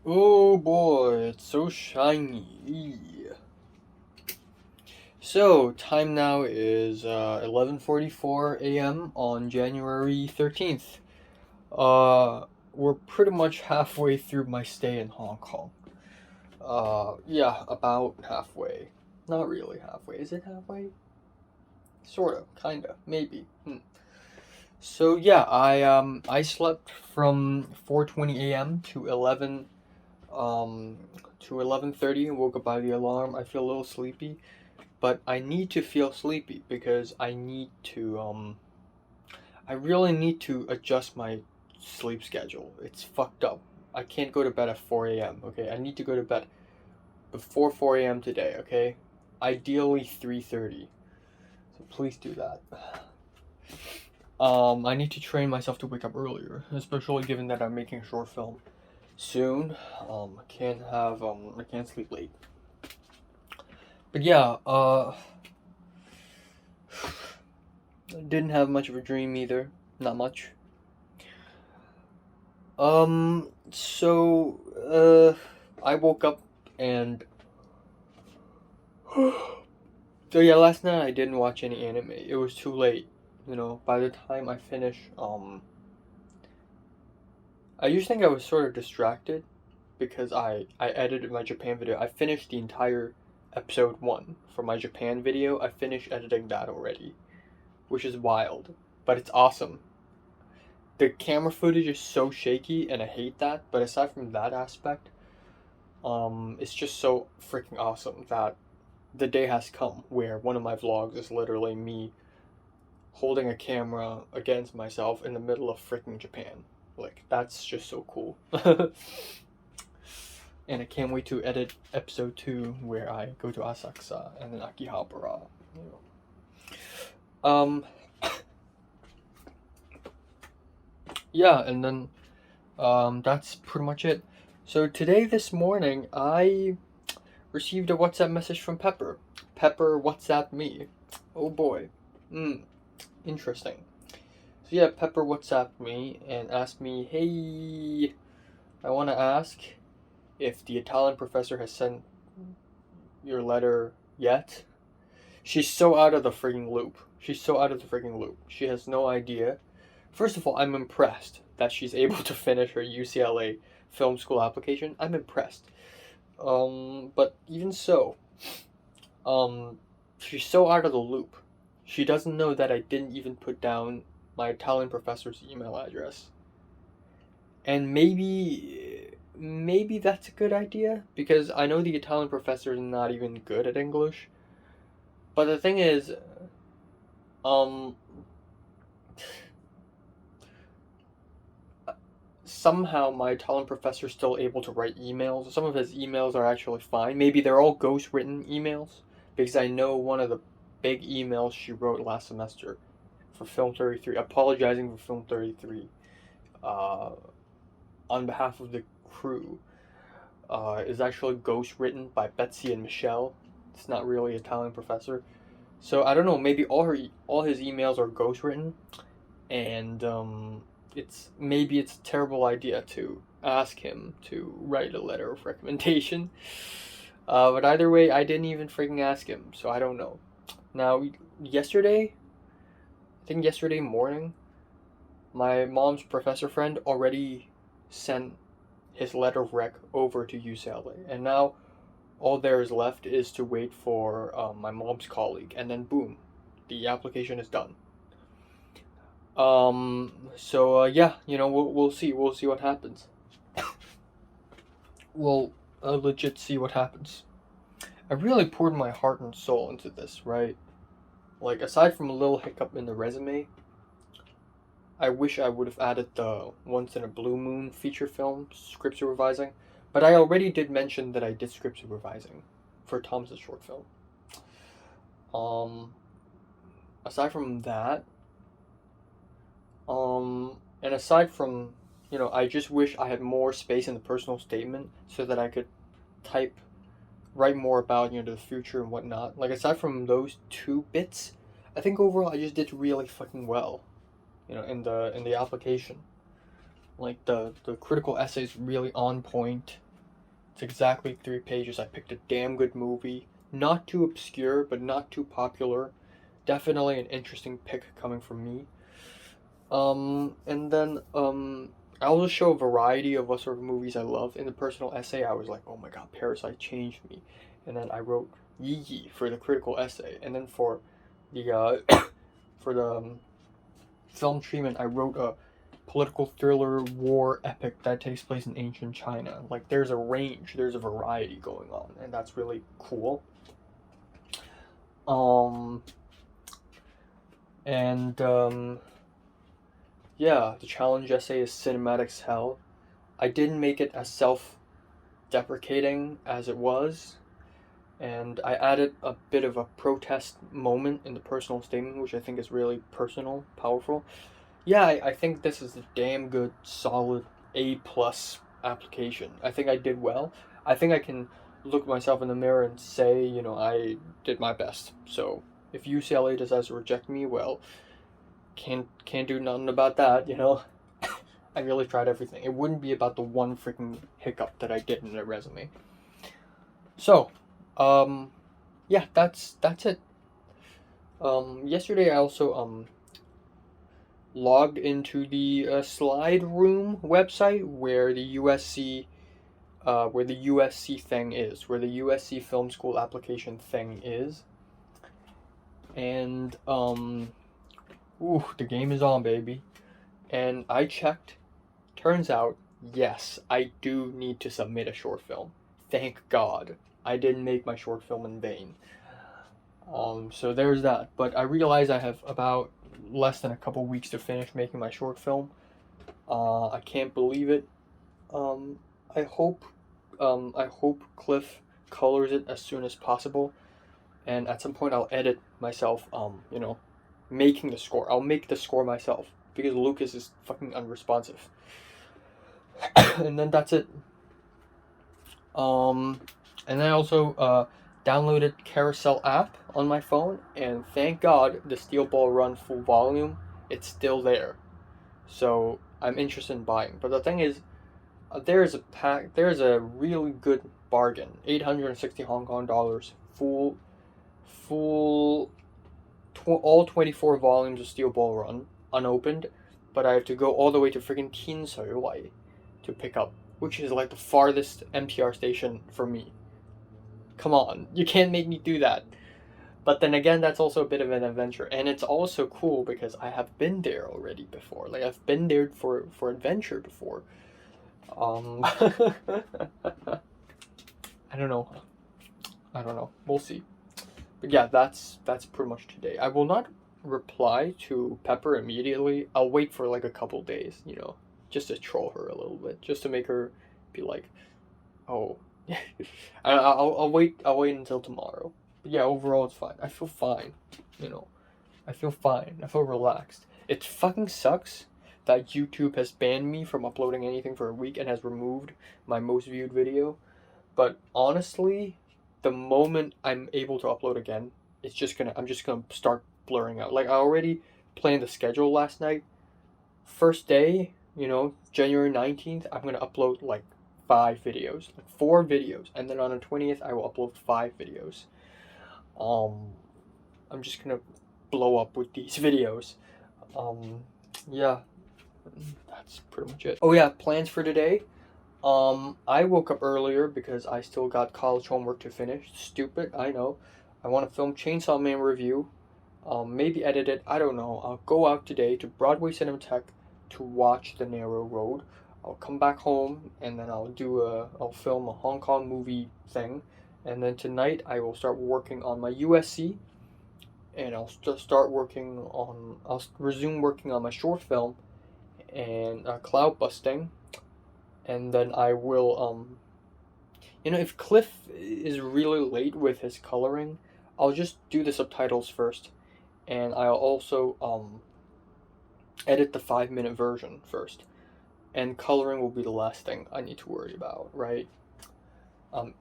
Oh boy, it's so shiny. So, time now is 11:44 a.m. on January 13th. We're pretty much halfway through my stay in Hong Kong. Yeah, about halfway. Not really halfway. Is it halfway? Sorta, kinda, maybe. So yeah, I slept from 4:20 a.m. to 11:30 and woke up by the alarm. I feel a little sleepy, but I need to feel sleepy because I really need to adjust my sleep schedule. It's fucked up. I can't go to bed at 4 a.m., okay? I need to go to bed before 4 a.m. today, okay? Ideally 3:30. So please do that. I need to train myself to wake up earlier, especially given that I'm making a short film soon. I can't sleep late. But yeah, didn't have much of a dream either. Not much. I woke up and so yeah, last night I didn't watch any anime. It was too late. By the time I finish, I used to think I was sort of distracted because I edited my Japan video. I finished the entire episode 1 for my Japan video. I finished editing that already, which is wild, but it's awesome. The camera footage is so shaky and I hate that, but aside from that aspect, it's just so freaking awesome that the day has come where one of my vlogs is literally me holding a camera against myself in the middle of freaking Japan. Like, that's just so cool. And I can't wait to edit episode 2 where I go to Asakusa and then Akihabara. You know. Yeah, and then that's pretty much it. So this morning, I received a WhatsApp message from Pepper. Pepper WhatsApped me. Oh boy. Interesting. So yeah, Pepper WhatsApped me and asked me, hey, I want to ask if the Italian professor has sent your letter yet. She's so out of the freaking loop. She has no idea. First of all, I'm impressed that she's able to finish her UCLA film school application. I'm impressed. But even so, she's so out of the loop. She doesn't know that I didn't even put down my Italian professor's email address. And maybe that's a good idea because I know the Italian professor is not even good at English. But the thing is, um, somehow my Italian professor is still able to write emails. Some of his emails are actually fine. Maybe they're all ghost-written emails because I know one of the big emails she wrote last semester for Film 33, apologizing for Film 33 on behalf of the crew, is actually ghost-written by Betsy and Michelle. It's not really Italian professor. So I don't know. Maybe all his emails are ghostwritten, and it's a terrible idea to ask him to write a letter of recommendation. But either way, I didn't even freaking ask him, so I don't know. Now, I think yesterday morning, my mom's professor friend already sent his letter of rec over to UCLA, and now all there is left is to wait for my mom's colleague, and then boom, the application is done. Yeah, we'll see. We'll see what happens. We'll legit see what happens. I really poured my heart and soul into this, right? Like, aside from a little hiccup in the resume, I wish I would have added the Once in a Blue Moon feature film script supervising, but I already did mention that I did script supervising for Tom's short film. Aside from that, and aside from, I just wish I had more space in the personal statement so that I could write more about, the future and whatnot. Like, aside from those two bits, I think overall I just did really fucking well, in the application. Like, the critical essay is really on point. It's exactly 3 pages. I picked a damn good movie. Not too obscure, but not too popular. Definitely an interesting pick coming from me. And then, I'll just show a variety of what sort of movies I love. In the personal essay, I was like, oh my god, Parasite changed me. And then I wrote Yi Yi for the critical essay. And then for the, for the film treatment, I wrote a political thriller war epic that takes place in ancient China. Like, there's a range, there's a variety going on, and that's really cool. Yeah, the challenge essay is cinematics hell. I didn't make it as self-deprecating as it was, and I added a bit of a protest moment in the personal statement, which I think is really personal, powerful. Yeah, I think this is a damn good, solid A plus application. I think I did well. I think I can look myself in the mirror and say, I did my best. So if UCLA decides to reject me, well, can't do nothing about that. I really tried everything. It wouldn't be about the one freaking hiccup that I did in the resume. So, yeah, that's it. Yesterday I also logged into the Slide Room website where the USC thing is, where the USC Film School application thing is, and the game is on, baby. And I checked. Turns out, yes, I do need to submit a short film. Thank God, I didn't make my short film in vain. So there's that. But I realize I have about less than a couple weeks to finish making my short film. I can't believe it. I hope Cliff colors it as soon as possible, and at some point I'll edit myself. Making the score. I'll make the score myself because Lucas is fucking unresponsive. And then that's it. And then I also downloaded Carousel app on my phone, and thank God the Steel Ball Run full volume, it's still there. So I'm interested in buying. But the thing is, there's a really good bargain, 860 Hong Kong dollars, all 24 volumes of Steel Ball Run, unopened, but I have to go all the way to freaking Tinsui to pick up, which is like the farthest MTR station for me. Come on, you can't make me do that. But then again, that's also a bit of an adventure, and it's also cool because I have been there already before. Like, I've been there for adventure before. I don't know. We'll see. But yeah, that's pretty much today. I will not reply to Pepper immediately. I'll wait for like a couple days, just to troll her a little bit, just to make her be like, oh. I'll wait until tomorrow. But yeah, overall it's fine. I feel fine. I feel fine. I feel relaxed. It fucking sucks that YouTube has banned me from uploading anything for a week and has removed my most viewed video. But honestly, the moment I'm able to upload again, I'm just gonna start blurring out. Like, I already planned the schedule last night. First day, January 19th, I'm gonna upload like 5 videos, like 4 videos, and then on the 20th I will upload 5 videos. I'm just gonna blow up with these videos. Yeah, that's pretty much it. Oh yeah, plans for today. I woke up earlier because I still got college homework to finish. Stupid, I know. I want to film Chainsaw Man review. Maybe edit it, I don't know. I'll go out today to Broadway Cinematheque to watch The Narrow Road. I'll come back home and then I'll film a Hong Kong movie thing. And then tonight I will start working on my USC, and I'll resume working on my short film and cloud busting. And then I will, if Cliff is really late with his coloring, I'll just do the subtitles first, and I'll also edit the 5-minute version first. And coloring will be the last thing I need to worry about, right?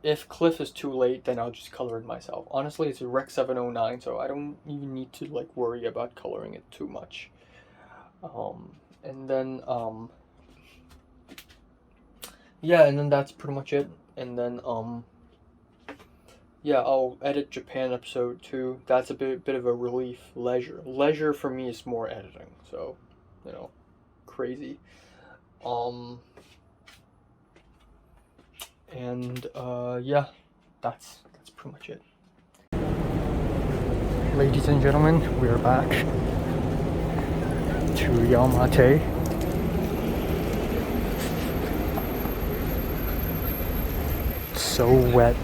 If Cliff is too late, then I'll just color it myself. Honestly, it's a Rec 709, so I don't even need to worry about coloring it too much. And then yeah, and then that's pretty much it. and then yeah, I'll edit Japan episode too. That's a bit of a relief. Leisure for me is more editing. So, you know, crazy. Um and yeah, that's pretty much it. Ladies and gentlemen, we are back to Yamate. So wet.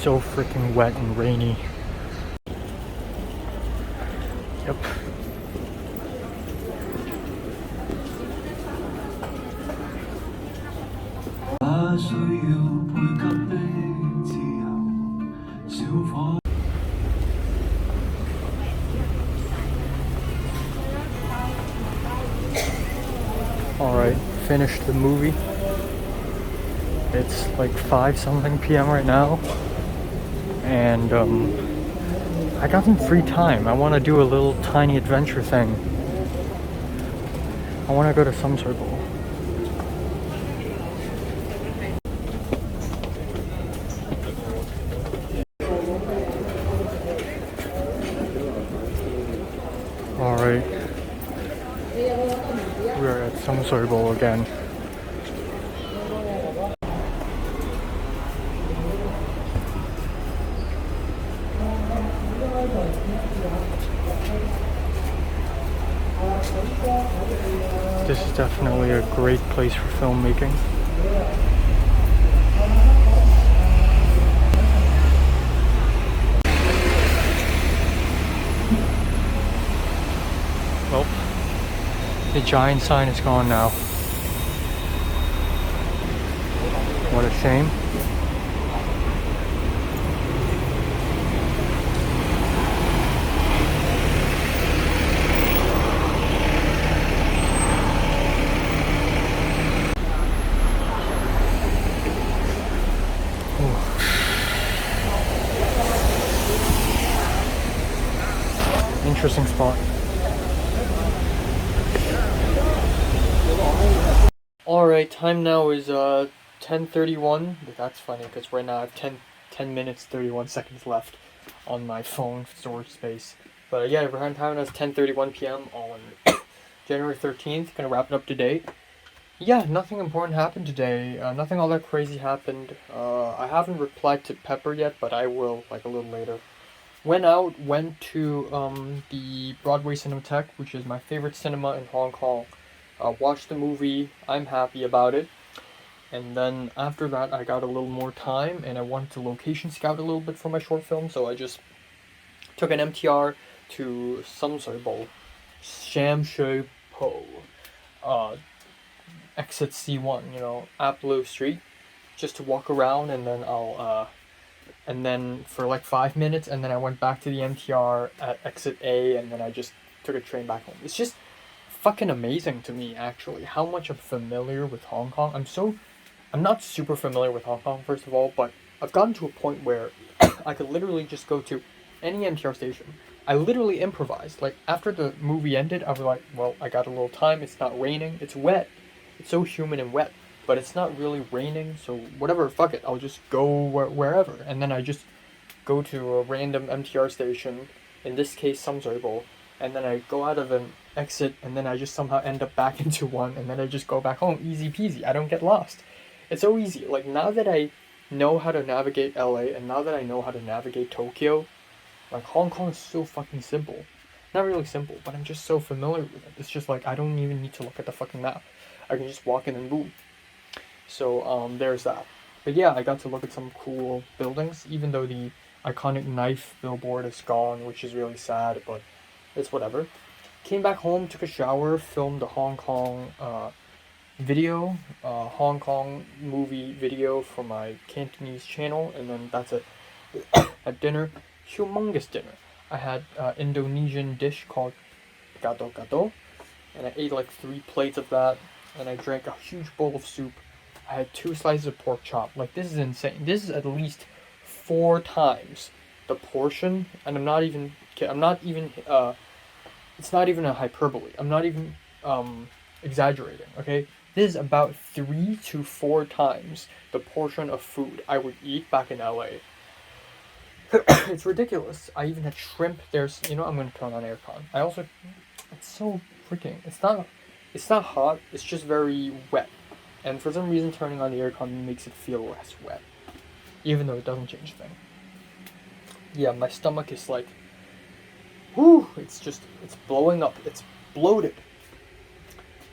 So freaking wet and rainy. Yep. Alright, finished the movie. It's like 5 something p.m. right now. And I got some free time. I want to do a little tiny adventure thing. I want to go to some circle. Alright. We are at some circle again. This is definitely a great place for filmmaking. Well, the giant sign is gone now. What a shame. Interesting spot. Alright, time now is 10:31. That's funny because right now I have 10 minutes 31 seconds left on my phone storage space. But yeah, around time now is 10:31 p.m. on January 13th. Gonna wrap it up today. Yeah, nothing important happened today. Nothing all that crazy happened. I haven't replied to Pepper yet, but I will like a little later. Went to the Broadway Cinematheque, which is my favorite cinema in Hong Kong. Watched the movie. I'm happy about it. And then after that, I got a little more time, and I wanted to location scout a little bit for my short film. So I just took an MTR to Sumsui Sham Shui Po, exit C1. You know, Aplo Street, just to walk around, and then and then for like 5 minutes, and then I went back to the MTR at exit A, and then I just took a train back home. It's just fucking amazing to me, actually, how much I'm familiar with Hong Kong. I'm not super familiar with Hong Kong, first of all, but I've gotten to a point where I could literally just go to any MTR station. I literally improvised. Like, after the movie ended, I was like, well, I got a little time, it's not raining, it's wet. It's so humid and wet. But it's not really raining, so whatever, fuck it, I'll just go wherever. And then I just go to a random MTR station, in this case, Sumsui, and then I go out of an exit, and then I just somehow end up back into one, and then I just go back home, easy peasy, I don't get lost. It's so easy. Like, now that I know how to navigate LA, and now that I know how to navigate Tokyo, like, Hong Kong is so fucking simple. Not really simple, but I'm just so familiar with it. It's just like, I don't even need to look at the fucking map. I can just walk in and boom. So, there's that. But yeah, I got to look at some cool buildings, even though the iconic knife billboard is gone, which is really sad, but it's whatever. Came back home, took a shower, filmed a Hong Kong video, Hong Kong movie video for my Cantonese channel, and then that's it. At dinner, humongous dinner. I had Indonesian dish called gato gato, and I ate like 3 plates of that, and I drank a huge bowl of soup. I had 2 slices of pork chop. Like, this is insane. This is at least 4 times the portion, and it's not even a hyperbole. I'm not even exaggerating, okay? This is about 3 to 4 times the portion of food I would eat back in LA. It's ridiculous. I even had shrimp. There's, I'm gonna turn on aircon. It's so freaking. It's not hot. It's just very wet, and for some reason, turning on the aircon makes it feel less wet, even though it doesn't change a thing. Yeah, my stomach is like, whoo! It's blowing up. It's bloated.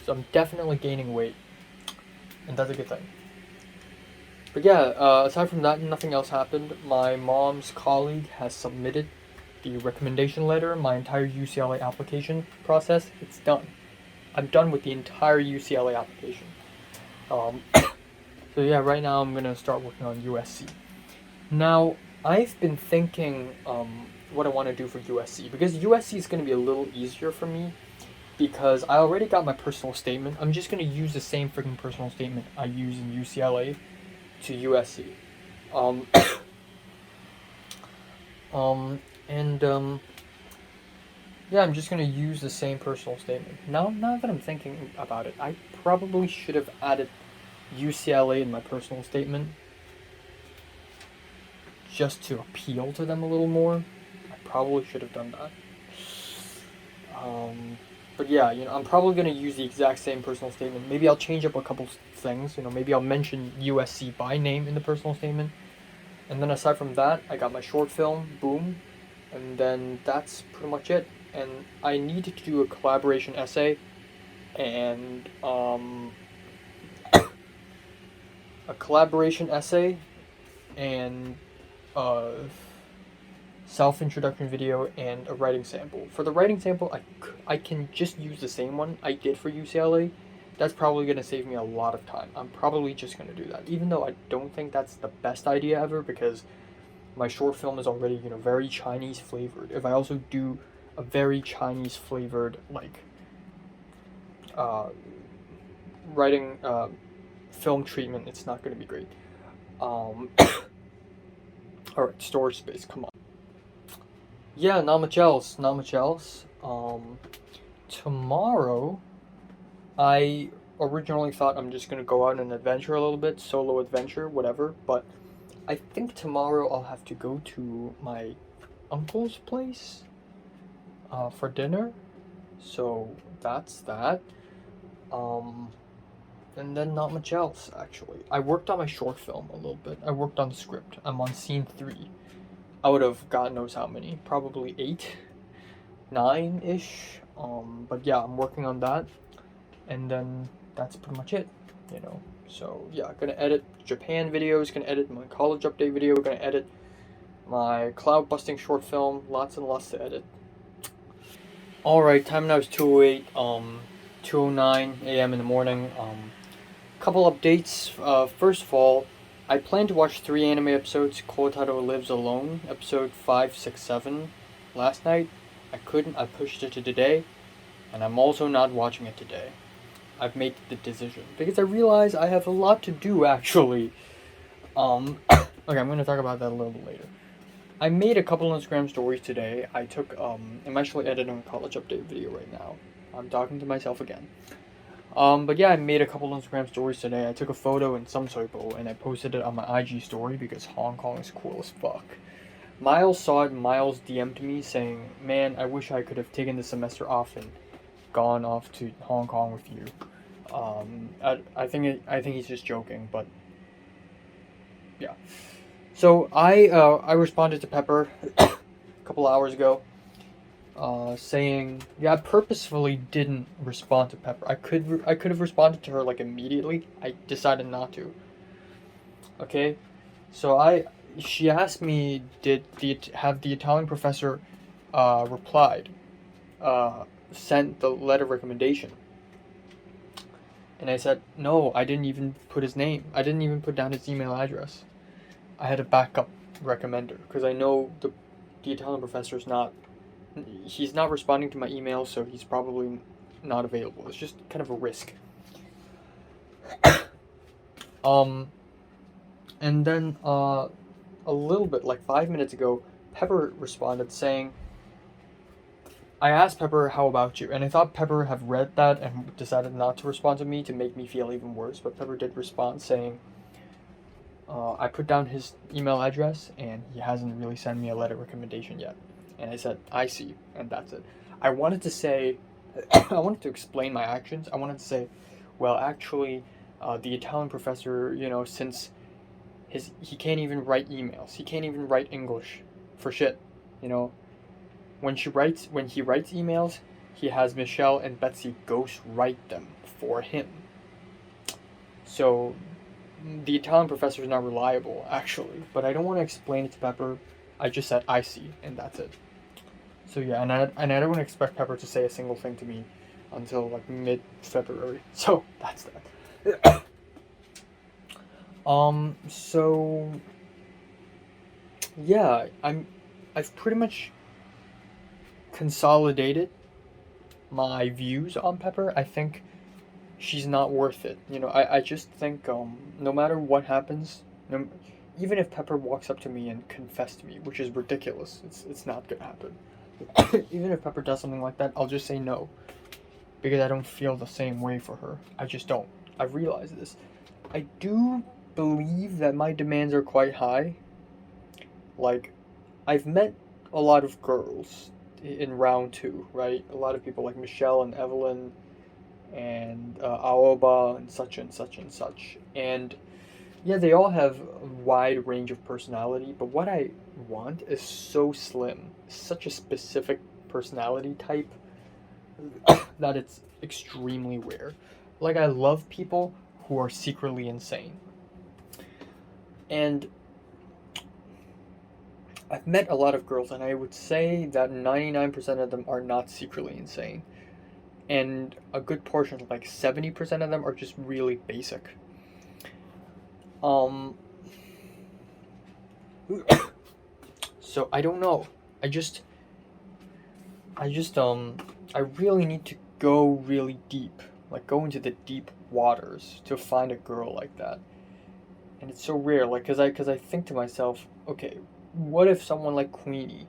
So I'm definitely gaining weight, and that's a good thing. But yeah, aside from that, nothing else happened. My mom's colleague has submitted the recommendation letter, my entire UCLA application process. It's done. I'm done with the entire UCLA application. So yeah, right now I'm gonna start working on USC. Now, I've been thinking what I want to do for USC, because USC is gonna be a little easier for me because I already got my personal statement. I'm just gonna use the same freaking personal statement I use in UCLA to USC. Um, and yeah, I'm just gonna use the same personal statement. Now that I'm thinking about it, I probably should have added UCLA in my personal statement just to appeal to them a little more. I probably should have done that. But yeah, I'm probably gonna use the exact same personal statement. Maybe I'll change up a couple things. Maybe I'll mention USC by name in the personal statement. And then aside from that, I got my short film, boom, and then that's pretty much it. And I needed to do a collaboration essay, and a collaboration essay, and self-introduction video, and a writing sample. For the writing sample, I can just use the same one I did for UCLA. That's probably going to save me a lot of time. I'm probably just going to do that, even though I don't think that's the best idea ever, because my short film is already, very Chinese flavored. If I also do a very Chinese flavored, like, writing, film treatment, it's not going to be great. Alright, storage space, come on. Yeah, not much else. Tomorrow, I originally thought I'm just gonna go out on an adventure a little bit, solo adventure, whatever, but I think tomorrow I'll have to go to my uncle's place for dinner. So that's that. And then not much else, actually. I worked on my short film a little bit. I worked on the script. I'm on scene 3 out of God knows how many, probably 8, 9-ish. But yeah, I'm working on that, and then that's pretty much it, So yeah, gonna edit Japan videos, gonna edit my college update video, gonna edit my cloud busting short film, lots and lots to edit. Alright, time now is 2:08, 2:09 a.m. in the morning. Couple updates. First of all, I plan to watch 3 anime episodes. Kotaro Lives Alone, episode 5, 6, 7, last night. I couldn't, I pushed it to today, and I'm also not watching it today. I've made the decision, because I realize I have a lot to do, actually. Okay, I'm gonna talk about that a little bit later. I made a couple Instagram stories today. I'm actually editing a college update video right now. I'm talking to myself again. But yeah, I made a couple Instagram stories today. I took a photo in Samsoipo and I posted it on my IG story because Hong Kong is cool as fuck. Miles saw it. Miles DM'd me saying, "Man, I wish I could have taken the semester off and gone off to Hong Kong with you." I think he's just joking, but yeah. So I responded to Pepper a couple hours ago. Saying, yeah, I purposefully didn't respond to Pepper. I could have responded to her like immediately. I decided not to. Okay, so she asked me, have the Italian professor replied, sent the letter of recommendation, and I said no. I didn't even put his name. I didn't even put down his email address. I had a backup recommender because I know the Italian professor is not. He's not responding to my email, so he's probably not available. It's just kind of a risk. And then a little bit, like 5 minutes ago, Pepper responded saying, I asked Pepper, "How about you?" And I thought Pepper have read that and decided not to respond to me to make me feel even worse. But Pepper did respond saying, I put down his email address and he hasn't really sent me a letter recommendation yet. And I said, I see, and that's it. I wanted to say, I wanted to explain my actions. I wanted to say, well, actually, the Italian professor, since he can't even write emails, he can't even write English for shit, you know. When he writes emails, he has Michelle and Betsy ghost write them for him. So the Italian professor is not reliable, actually. But I don't want to explain it to Pepper. I just said I see, and that's it. So yeah, and I don't expect Pepper to say a single thing to me until like mid-February. So that's that. So yeah, I've pretty much consolidated my views on Pepper. I think she's not worth it. I just think no matter what happens, no, even if Pepper walks up to me and confessed to me, which is ridiculous, it's not gonna happen. Even if Pepper does something like that, I'll just say no because I don't feel the same way for her. I just don't. I realize this. I do believe that my demands are quite high. Like, I've met a lot of girls in round two, right? A lot of people like Michelle and Evelyn and Aoba and such and such and such. And yeah, they all have a wide range of personality, but what I want is so slim, such a specific personality type that it's extremely rare. Like, I love people who are secretly insane. And I've met a lot of girls, and I would say that 99% of them are not secretly insane. And a good portion, like 70% of them, are just really basic. Um, so I don't know. I just, I really need to go really deep, like go into the deep waters to find a girl like that. And it's so rare, like, cause I think to myself, okay, what if someone like Queenie?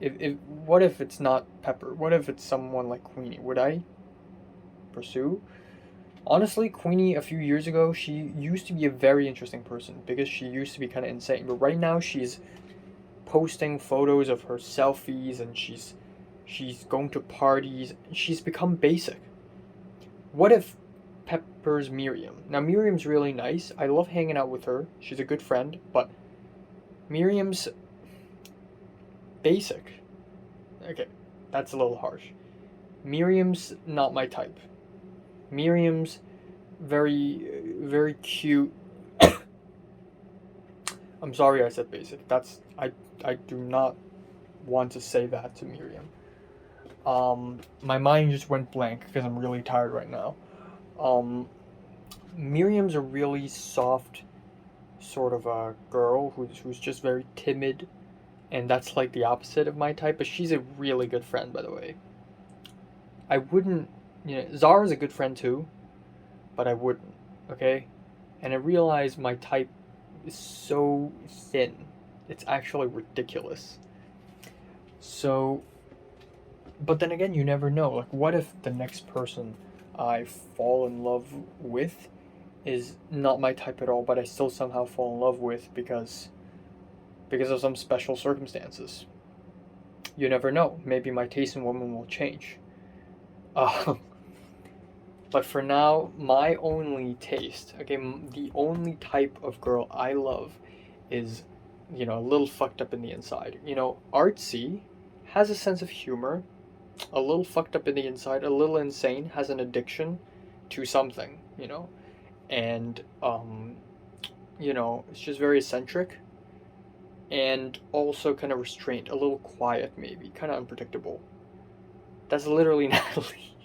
If what if it's not Pepper? What if it's someone like Queenie? Would I pursue? Honestly, Queenie a few years ago, she used to be a very interesting person because she used to be kind of insane. But right now, she's posting photos of her selfies and she's going to parties. She's become basic. What if Pepper's Miriam? Now Miriam's really nice. I love hanging out with her. She's a good friend, but Miriam's basic. Okay, that's a little harsh. Miriam's not my type. Miriam's very cute. I'm sorry I said basic. I do not want to say that to Miriam. My mind just went blank because I'm really tired right now. Um, Miriam's a really soft sort of a girl who's just very timid, and that's like the opposite of my type. But she's a really good friend, by the way. I wouldn't, Zara's a good friend too, but I wouldn't. Okay, and I realize my type is so thin. It's actually ridiculous. So, but then again, you never know. Like, what if the next person I fall in love with is not my type at all, but I still somehow fall in love with because of some special circumstances. You never know. Maybe my taste in women will change. Uh, but for now, my only taste, okay, the only type of girl I love is, a little fucked up in the inside. Artsy, has a sense of humor, a little fucked up in the inside, a little insane, has an addiction to something, and it's just very eccentric and also kind of restrained, a little quiet maybe, kind of unpredictable. That's literally Natalie.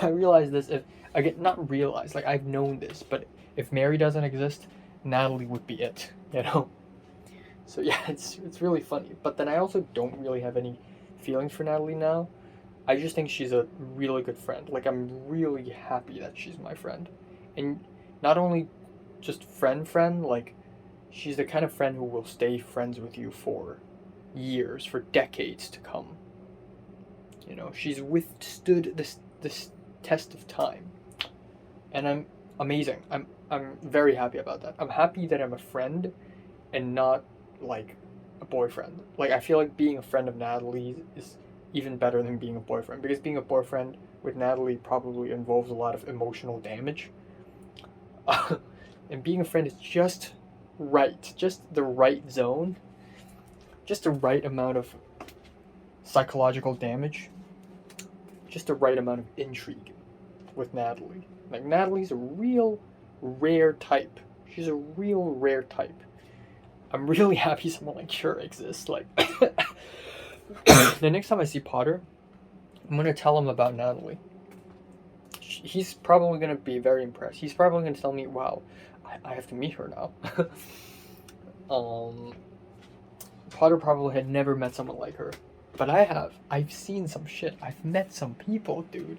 I realize this if again not realize like I've known this, but if Mary doesn't exist, Natalie would be it. So yeah, it's really funny. But then I also don't really have any feelings for Natalie now. I just think she's a really good friend. Like, I'm really happy that she's my friend. And not only just friend, like, she's the kind of friend who will stay friends with you for years, for decades to come. You know, she's withstood this test of time, and I'm amazing. I'm very happy about that. I'm happy that I'm a friend and not like a boyfriend. Like, I feel like being a friend of Natalie is even better than being a boyfriend, because being a boyfriend with Natalie probably involves a lot of emotional damage. And being a friend is just right, just the right zone, just the right amount of psychological damage, just the right amount of intrigue with Natalie. Like, Natalie's a real rare type. She's a real rare type. I'm really happy someone like her exists. Like, the next time I see Potter, I'm gonna tell him about Natalie. He's probably gonna be very impressed. He's probably gonna tell me, "Wow, I have to meet her now." Potter probably had never met someone like her, but I have. I've seen some shit. I've met some people, dude.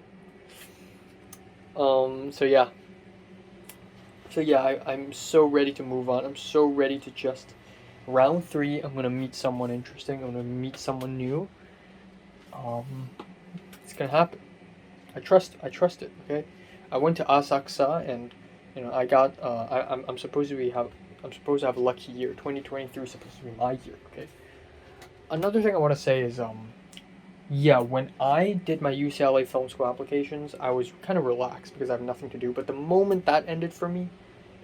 So yeah. I'm so ready to move on. I'm so ready to just round 3. I'm gonna meet someone interesting. I'm gonna meet someone new. It's gonna happen. I trust it. Okay. I went to Asakusa, and I got. I'm supposed to have a lucky year. 2023 is supposed to be my year. Okay. Another thing I want to say is yeah, when I did my UCLA Film School applications, I was kind of relaxed because I have nothing to do. But the moment that ended for me,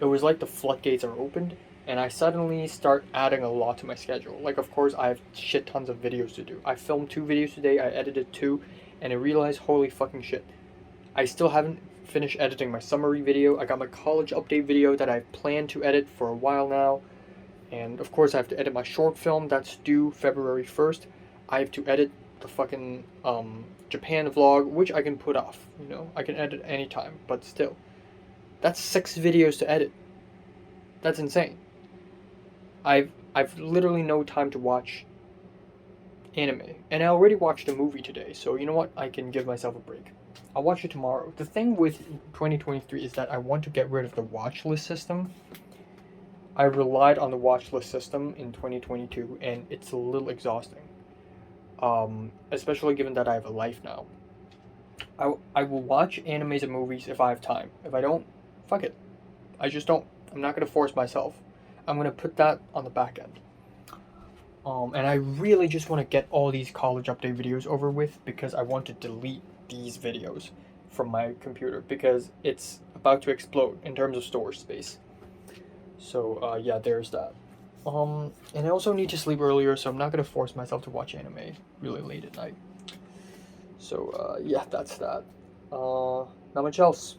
it was like the floodgates are opened, and I suddenly start adding a lot to my schedule. Like, of course, I have shit tons of videos to do. I filmed 2 videos today, I edited 2, and I realized, holy fucking shit, I still haven't finished editing my summary video. I got my college update video that I've planned to edit for a while now. And of course, I have to edit my short film that's due February 1st. I have to edit the fucking Japan vlog, which I can put off. I can edit anytime, but still. That's 6 videos to edit. That's insane. I've literally no time to watch anime. And I already watched a movie today, so you know what? I can give myself a break. I'll watch it tomorrow. The thing with 2023 is that I want to get rid of the watch list system. I relied on the watch list system in 2022, and it's a little exhausting. Especially given that I have a life now. I will watch animes and movies if I have time. If I don't, fuck it. I just don't. I'm not going to force myself. I'm going to put that on the back end. And I really just want to get all these college update videos over with, because I want to delete these videos from my computer, because it's about to explode in terms of storage space. So yeah, there's that. And I also need to sleep earlier, so I'm not going to force myself to watch anime really late at night. So yeah, that's that. Not much else.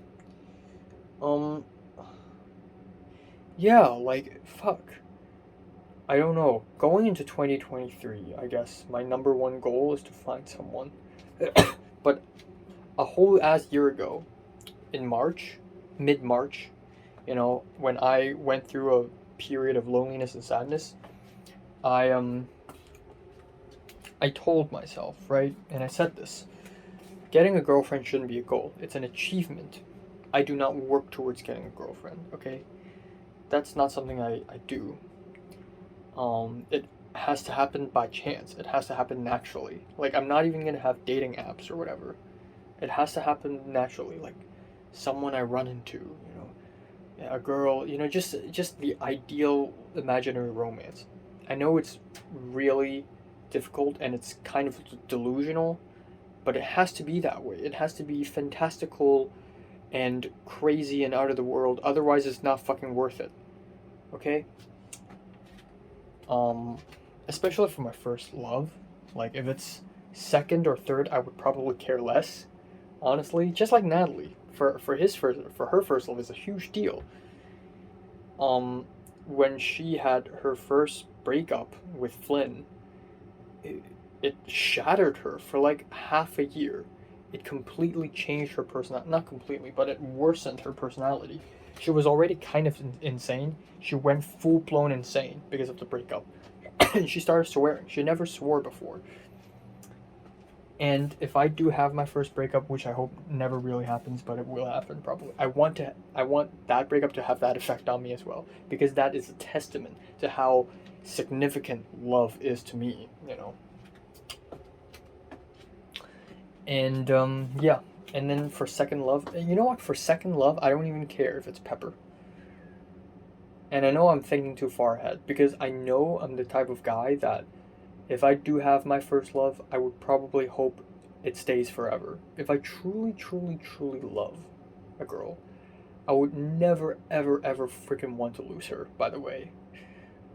Yeah, like, fuck. I don't know. Going into 2023, I guess my number 1 goal is to find someone. But a whole ass year ago, in March, mid-March, when I went through a period of loneliness and sadness, I told myself, right, and I said this: getting a girlfriend shouldn't be a goal. It's an achievement. I do not work towards getting a girlfriend, okay? That's not something I do. It has to happen by chance. It has to happen naturally. Like, I'm not even gonna have dating apps or whatever. It has to happen naturally. Like, someone I run into, a girl, just the ideal imaginary romance. I know it's really difficult and it's kind of delusional, but it has to be that way. It has to be fantastical and crazy and out of the world. Otherwise, it's not fucking worth it. Okay? Especially for my first love. Like, if it's second or third, I would probably care less. Honestly, just like Natalie. For her first love is a huge deal. When she had her first breakup with Flynn, it shattered her for like half a year. It completely changed her personality. Not completely, but it worsened her personality. She was already kind of insane. She went full-blown insane because of the breakup. And she started swearing. She never swore before. And if I do have my first breakup, which I hope never really happens, but it will happen probably, I want that breakup to have that effect on me as well, because that is a testament to how significant love is to me, And yeah. And then for second love, you know what? For second love, I don't even care if it's Pepper. And I know I'm thinking too far ahead because I know I'm the type of guy that if I do have my first love, I would probably hope it stays forever. If I truly, truly, truly love a girl, I would never, ever, ever freaking want to lose her, by the way.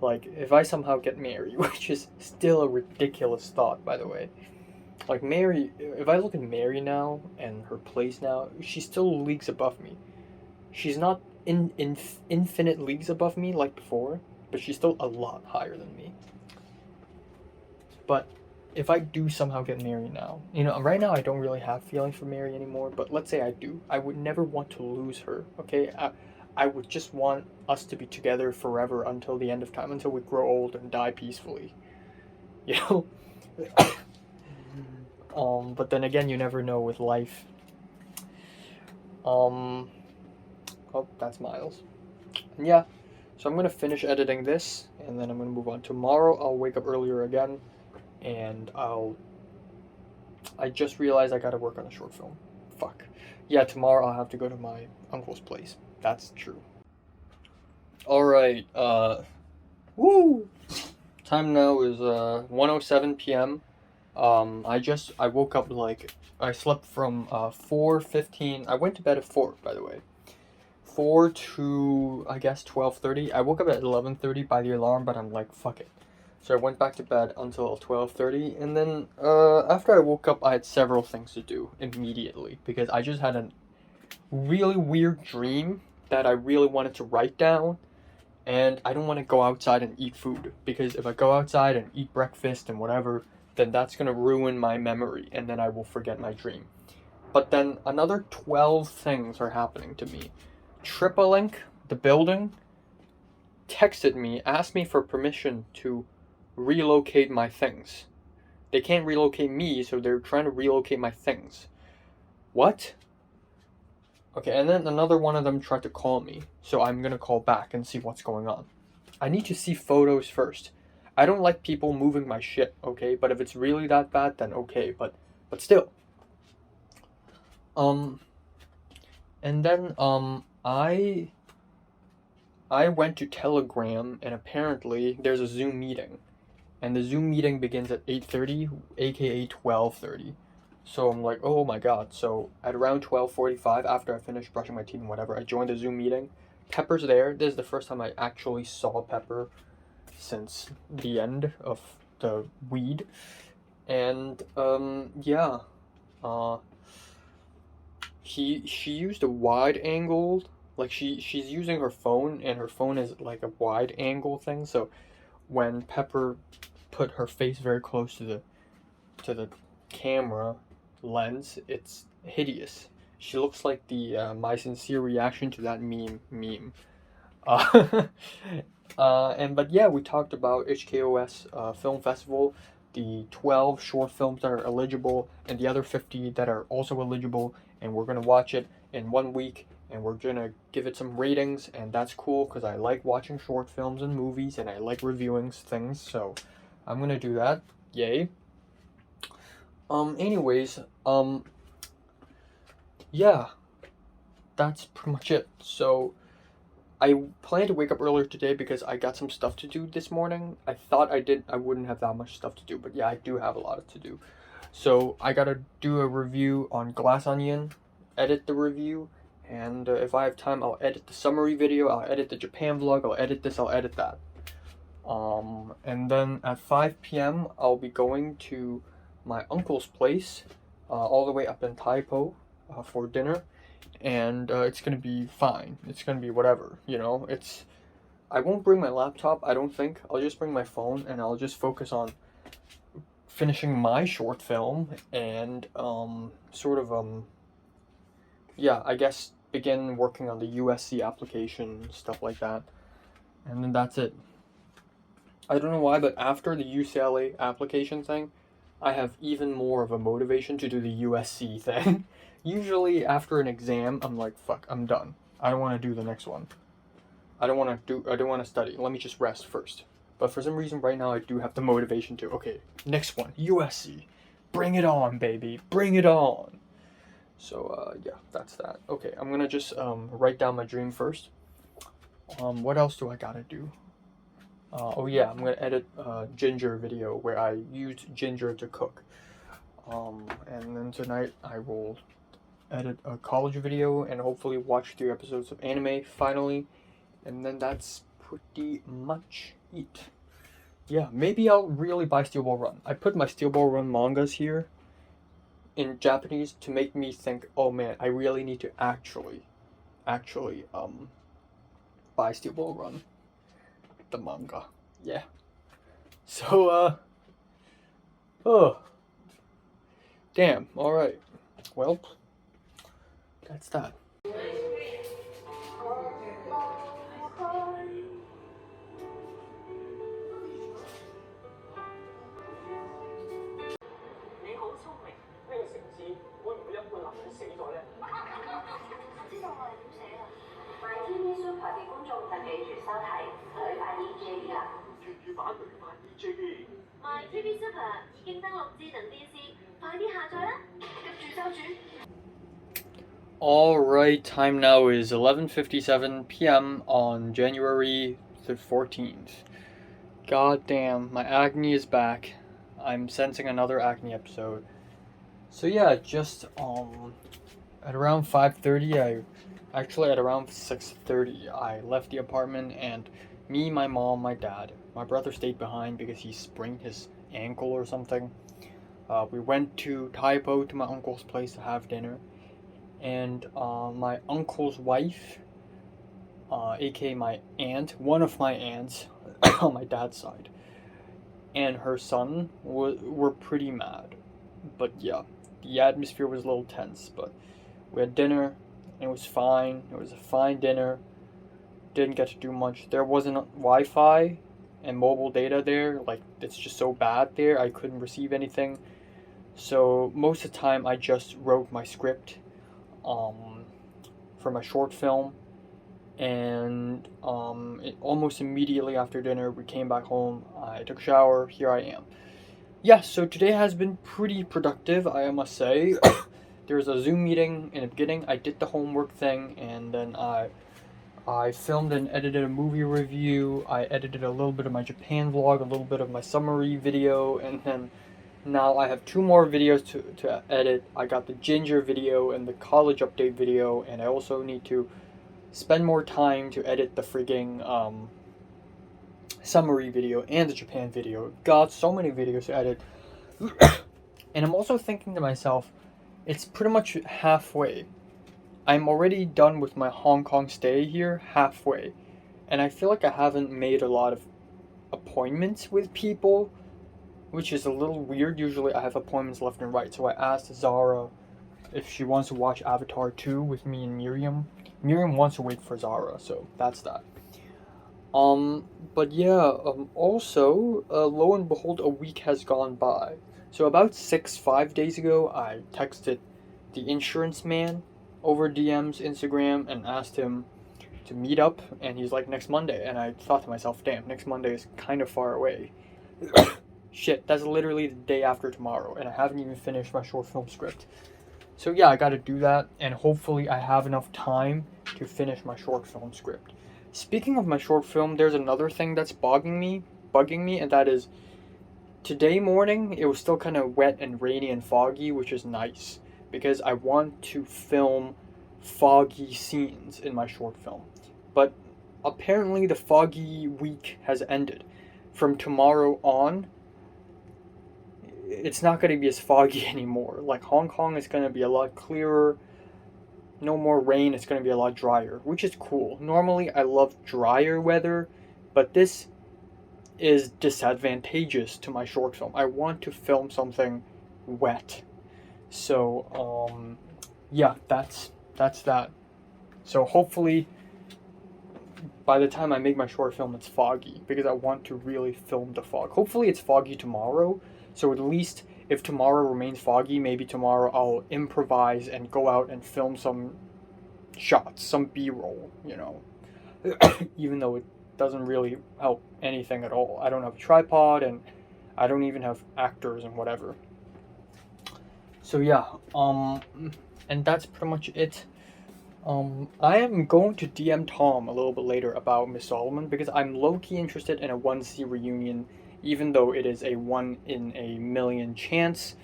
Like, if I somehow get married, which is still a ridiculous thought, by the way. Like, Mary, if I look at Mary now and her place now, she's still leagues above me. She's not in infinite leagues above me like before, but she's still a lot higher than me. But if I do somehow get Mary now, right now I don't really have feelings for Mary anymore, but let's say I do, I would never want to lose her, okay? I would just want us to be together forever until the end of time, until we grow old and die peacefully, you know? But then again, you never know with life. Oh, that's Miles. And yeah, so I'm gonna finish editing this, and then I'm gonna move on. Tomorrow, I'll wake up earlier again, and I just realized I gotta work on a short film. Fuck. Yeah, tomorrow I'll have to go to my uncle's place. That's true. Alright, woo! Time now is 1:07 p.m. I woke up I slept from 4:15. I went to bed at 4, by the way. 4 to I guess 12:30. I woke up at 11:30 by the alarm, but I'm like, fuck it. So I went back to bed until 12:30, and then after I woke up, I had several things to do immediately because I just had a really weird dream that I really wanted to write down, and I don't want to go outside and eat food because if I go outside and eat breakfast and whatever, then that's gonna ruin my memory, and then I will forget my dream. But then another 12 things are happening to me. TripleLink, the building, texted me, asked me for permission to relocate my things. They can't relocate me, so they're trying to relocate my things. What? Okay, and then another one of them tried to call me, so I'm gonna call back and see what's going on. I need to see photos first. I don't like people moving my shit, okay? But if it's really that bad, then okay, but still. And then, I went to Telegram, and apparently there's a Zoom meeting. And the Zoom meeting begins at 8:30, aka 12:30. So I'm like, oh my god. So at around 12:45, after I finished brushing my teeth and whatever, I joined the Zoom meeting. Pepper's there. This is the first time I actually saw Pepper since the end of the weed. And yeah. She used a wide angled, like she's using her phone, and her phone is like a wide angle thing, so when Pepper put her face very close to the camera lens, it's hideous. She looks like the my sincere reaction to that meme. Uh, but yeah, we talked about HKOS Film Festival, the 12 short films that are eligible, and the other 50 that are also eligible, and we're gonna watch it in 1 week, and we're gonna give it some ratings, and that's cool because I like watching short films and movies, and I like reviewing things, so I'm gonna do that. Yay. Anyways, yeah, that's pretty much it. So I planned to wake up earlier today because I got some stuff to do this morning. I thought I wouldn't have that much stuff to do, but yeah, I do have a lot to do. So I gotta do a review on Glass Onion, edit the review, and if I have time, I'll edit the summary video, I'll edit the Japan vlog, I'll edit this, I'll edit that. And then at 5 p.m., I'll be going to my uncle's place, all the way up in Taipo, for dinner. And it's gonna be fine. It's gonna be whatever, I won't bring my laptop, I don't think. I'll just bring my phone, and I'll just focus on finishing my short film, and yeah, I guess begin working on the USC application, stuff like that. And then that's it. I don't know why, but after the UCLA application thing, I have even more of a motivation to do the USC thing. Usually after an exam, I'm like, fuck, I'm done. I don't want to do the next one. I don't want to study. Let me just rest first. But for some reason right now I do have the motivation to, okay, next one, USC. bring it on, baby, bring it on. So yeah, that's that. Okay, I'm gonna just write down my dream first. What else do I gotta do? Oh yeah, I'm gonna edit a ginger video where I use ginger to cook. And then tonight I will edit a college video and hopefully watch 3 episodes of anime finally. And then that's pretty much it. Yeah, maybe I'll really buy Steel Ball Run. I put my Steel Ball Run mangas here in Japanese to make me think, oh man, I really need to actually buy Steel Ball Run, the manga. Yeah. So oh, damn. All right. Well, that's that. 你好聰明，呢個城市會唔會有半男人死咗呢？知道我哋點寫啊？MyTV Super 嘅觀眾就記住收睇女版 EJB 啦。粵語版女版 EJB。MyTV Super 已經登錄智能電視，快啲下載啦！急住收住。 All right, time now is 11:57 p.m. on January the 14th. God damn, my acne is back. I'm sensing another acne episode. So yeah, just at around 5:30, at around 6:30, I left the apartment, and me, my mom, my dad, my brother stayed behind because he sprained his ankle or something. We went to Taipo, to my uncle's place, to have dinner, and my uncle's wife, aka my aunt, one of my aunts on my dad's side, and her son were pretty mad. But yeah, the atmosphere was a little tense, but we had dinner, and it was fine. It was a fine dinner. Didn't get to do much. There wasn't Wi-Fi and mobile data there. Like, it's just so bad there, I couldn't receive anything. So most of the time I just wrote my script for my short film, and almost immediately after dinner we came back home. I took a shower. Here I am. Yeah, so today has been pretty productive, I must say. There was a Zoom meeting in the beginning. I did the homework thing, and then I filmed and edited a movie review. I edited a little bit of my Japan vlog, a little bit of my summary video, and then now I have 2 more videos to edit. I got the ginger video and the college update video, and I also need to spend more time to edit the frigging summary video and the Japan video. God, so many videos to edit. And I'm also thinking to myself, it's pretty much halfway. I'm already done with my Hong Kong stay here, halfway. And I feel like I haven't made a lot of appointments with people, which is a little weird. Usually I have appointments left and right. So I asked Zara if she wants to watch Avatar 2 with me and Miriam. Miriam wants to wait for Zara, so that's that. But yeah, also, lo and behold, a week has gone by. So about 5 days ago, I texted the insurance man over DMs, Instagram, and asked him to meet up, and he's like, next Monday. And I thought to myself, damn, next Monday is kind of far away. Shit, that's literally the day after tomorrow, and I haven't even finished my short film script. So yeah, I gotta do that, and hopefully I have enough time to finish my short film script. Speaking of my short film, there's another thing that's bugging me, and that is, today morning, it was still kind of wet and rainy and foggy, which is nice, because I want to film foggy scenes in my short film. But apparently the foggy week has ended. From tomorrow on, it's not going to be as foggy anymore. Like, Hong Kong is going to be a lot clearer. No more rain. It's going to be a lot drier, which is cool. Normally, I love drier weather, but this is disadvantageous to my short film. I want to film something wet. So, yeah, that's that. So hopefully, by the time I make my short film, it's foggy, because I want to really film the fog. Hopefully it's foggy tomorrow, so at least if tomorrow remains foggy, maybe tomorrow I'll improvise and go out and film some shots, some B-roll, you know. Even though it doesn't really help anything at all. I don't have a tripod, and I don't even have actors and whatever. So yeah, and that's pretty much it. I am going to DM Tom a little bit later about Miss Solomon because I'm low-key interested in a 1C reunion, even though it is a 1 in a million chance.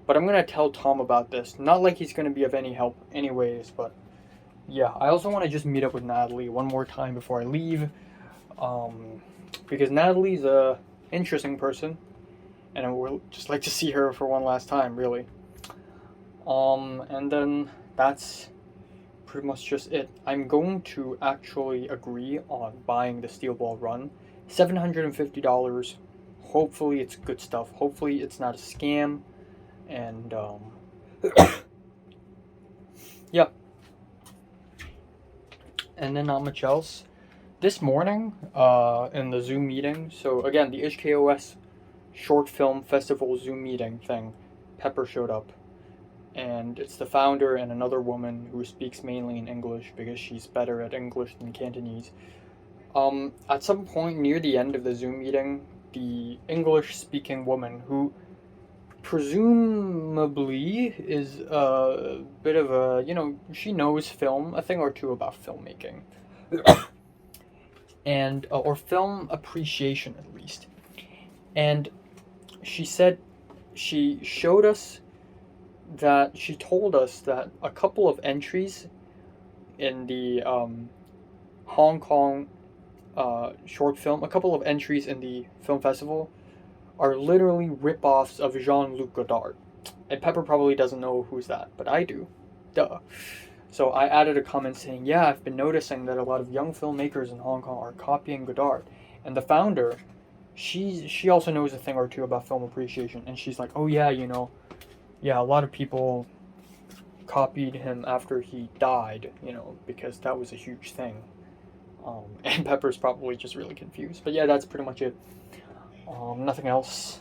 But I'm gonna tell Tom about this. Not like he's gonna be of any help anyways, but yeah, I also want to just meet up with Natalie one more time before I leave. Because Natalie's a interesting person, and I would just like to see her for one last time, really. And then that's pretty much just it. I'm going to actually agree on buying the Steel Ball Run, $750. Hopefully it's good stuff. Hopefully it's not a scam, and yeah. And then not much else. This morning, in the Zoom meeting, so again, the HKOS short film festival Zoom meeting thing, Pepper showed up. And it's the founder and another woman who speaks mainly in English because she's better at English than Cantonese. At some point near the end of the Zoom meeting, the English-speaking woman, who presumably is a bit of a, she knows film, a thing or two about filmmaking. And or film appreciation at least. And she told us that a couple of entries in the Hong Kong short film, a couple of entries in the film festival are literally rip-offs of Jean-Luc Godard. And Pepper probably doesn't know who's that, but I do. Duh. So I added a comment saying, yeah, I've been noticing that a lot of young filmmakers in Hong Kong are copying Godard. And the founder, she also knows a thing or two about film appreciation. And she's like, oh yeah, a lot of people copied him after he died, because that was a huge thing. And Pepper's probably just really confused. But yeah, that's pretty much it. Nothing else.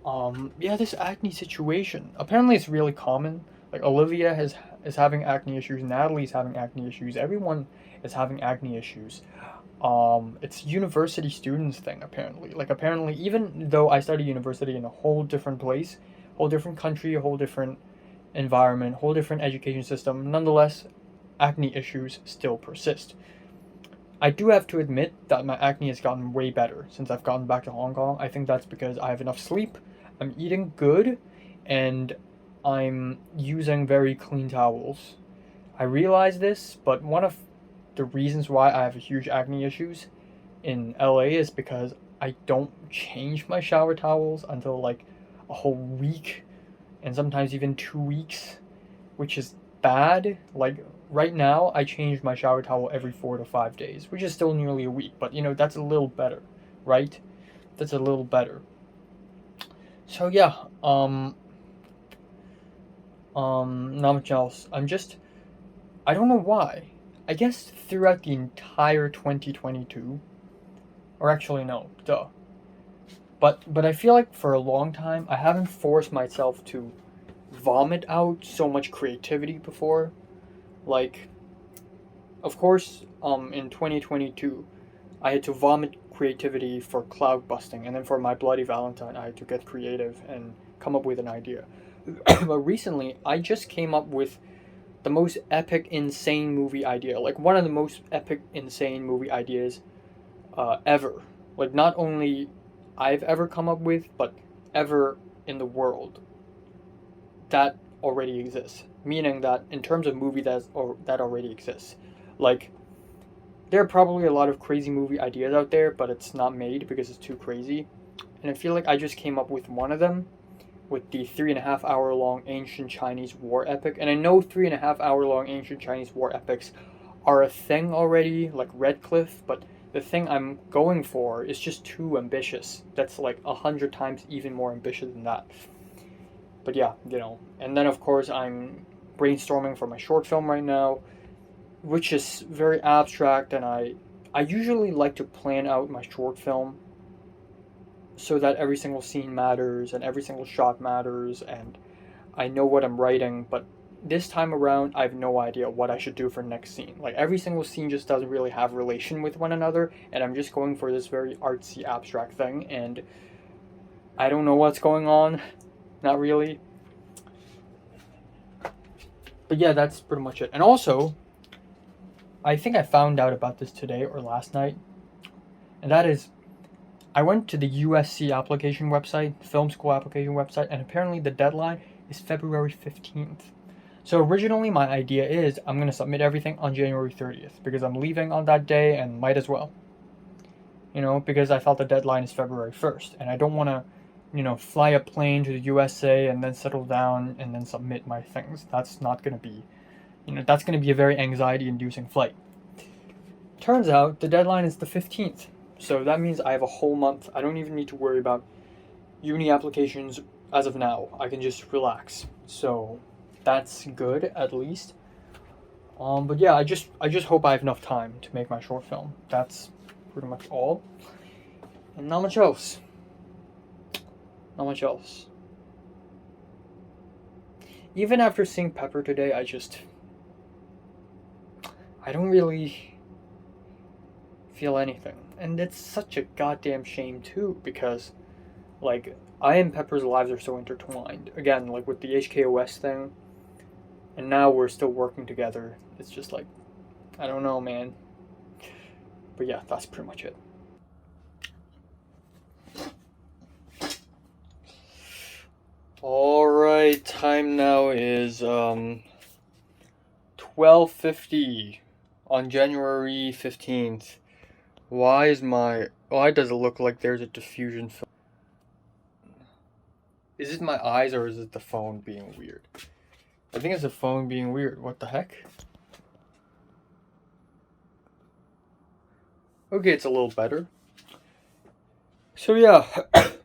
Yeah, this acne situation. Apparently it's really common. Like Olivia is having acne issues, Natalie's having acne issues, everyone is having acne issues. It's university students thing apparently. Like apparently even though I studied university in a whole different place, whole different country, a whole different environment, whole different education system, nonetheless, acne issues still persist. I do have to admit that my acne has gotten way better since I've gotten back to Hong Kong. I think that's because I have enough sleep, I'm eating good, and I'm using very clean towels. I realize this, but one of the reasons why I have huge acne issues in LA is because I don't change my shower towels until like a whole week and sometimes even 2 weeks, which is bad. Like right now, I change my shower towel every 4 to 5 days, which is still nearly a week, but that's a little better, right? That's a little better. So yeah, not much else. I don't know why. I guess throughout the entire 2022, or actually no, duh. But I feel like for a long time I haven't forced myself to vomit out so much creativity before. Like, of course, in 2022, I had to vomit creativity for Cloud Busting, and then for My Bloody Valentine, I had to get creative and come up with an idea. But recently, I just came up with the most epic, insane movie idea. Like, one of the most epic, insane movie ideas ever. Like, not only I've ever come up with, but ever in the world. That already exists. Meaning that in terms of movie that already exists. Like, there are probably a lot of crazy movie ideas out there, but it's not made because it's too crazy. And I feel like I just came up with one of them, with the 3.5 hour long ancient Chinese war epic. And I know 3.5 hour long ancient Chinese war epics are a thing already, like Red Cliff, but the thing I'm going for is just too ambitious. That's like 100 times even more ambitious than that. But yeah, and then of course I'm brainstorming for my short film right now, which is very abstract, and I usually like to plan out my short film so that every single scene matters and every single shot matters and I know what I'm writing, but this time around I have no idea what I should do for next scene. Like every single scene just doesn't really have relation with one another, and I'm just going for this very artsy abstract thing, and I don't know what's going on. Not really. but yeah, that's pretty much it. And also, I think I found out about this today or last night, and that is, I went to the USC application website, film school application website, and apparently the deadline is February 15th. So originally my idea is I'm going to submit everything on January 30th because I'm leaving on that day and might as well. Because I felt the deadline is February 1st and I don't want to, fly a plane to the USA and then settle down and then submit my things. That's not going to be, that's going to be a very anxiety inducing flight. Turns out the deadline is the 15th. So that means I have a whole month. I don't even need to worry about uni applications as of now. I can just relax. So that's good at least. But yeah, I just hope I have enough time to make my short film. That's pretty much all. And not much else. Not much else. Even after seeing Pepper today, I don't really feel anything. And it's such a goddamn shame too, because like I and Pepper's lives are so intertwined. Again, like with the HKOS thing, and now we're still working together. It's just like, I don't know, man. But yeah, that's pretty much it. Alright, time now is 12:50 on January 15th. Why does it look like there's a diffusion film? Is it my eyes or is it the phone being weird? I think it's the phone being weird. What the heck? Okay, it's a little better. So yeah,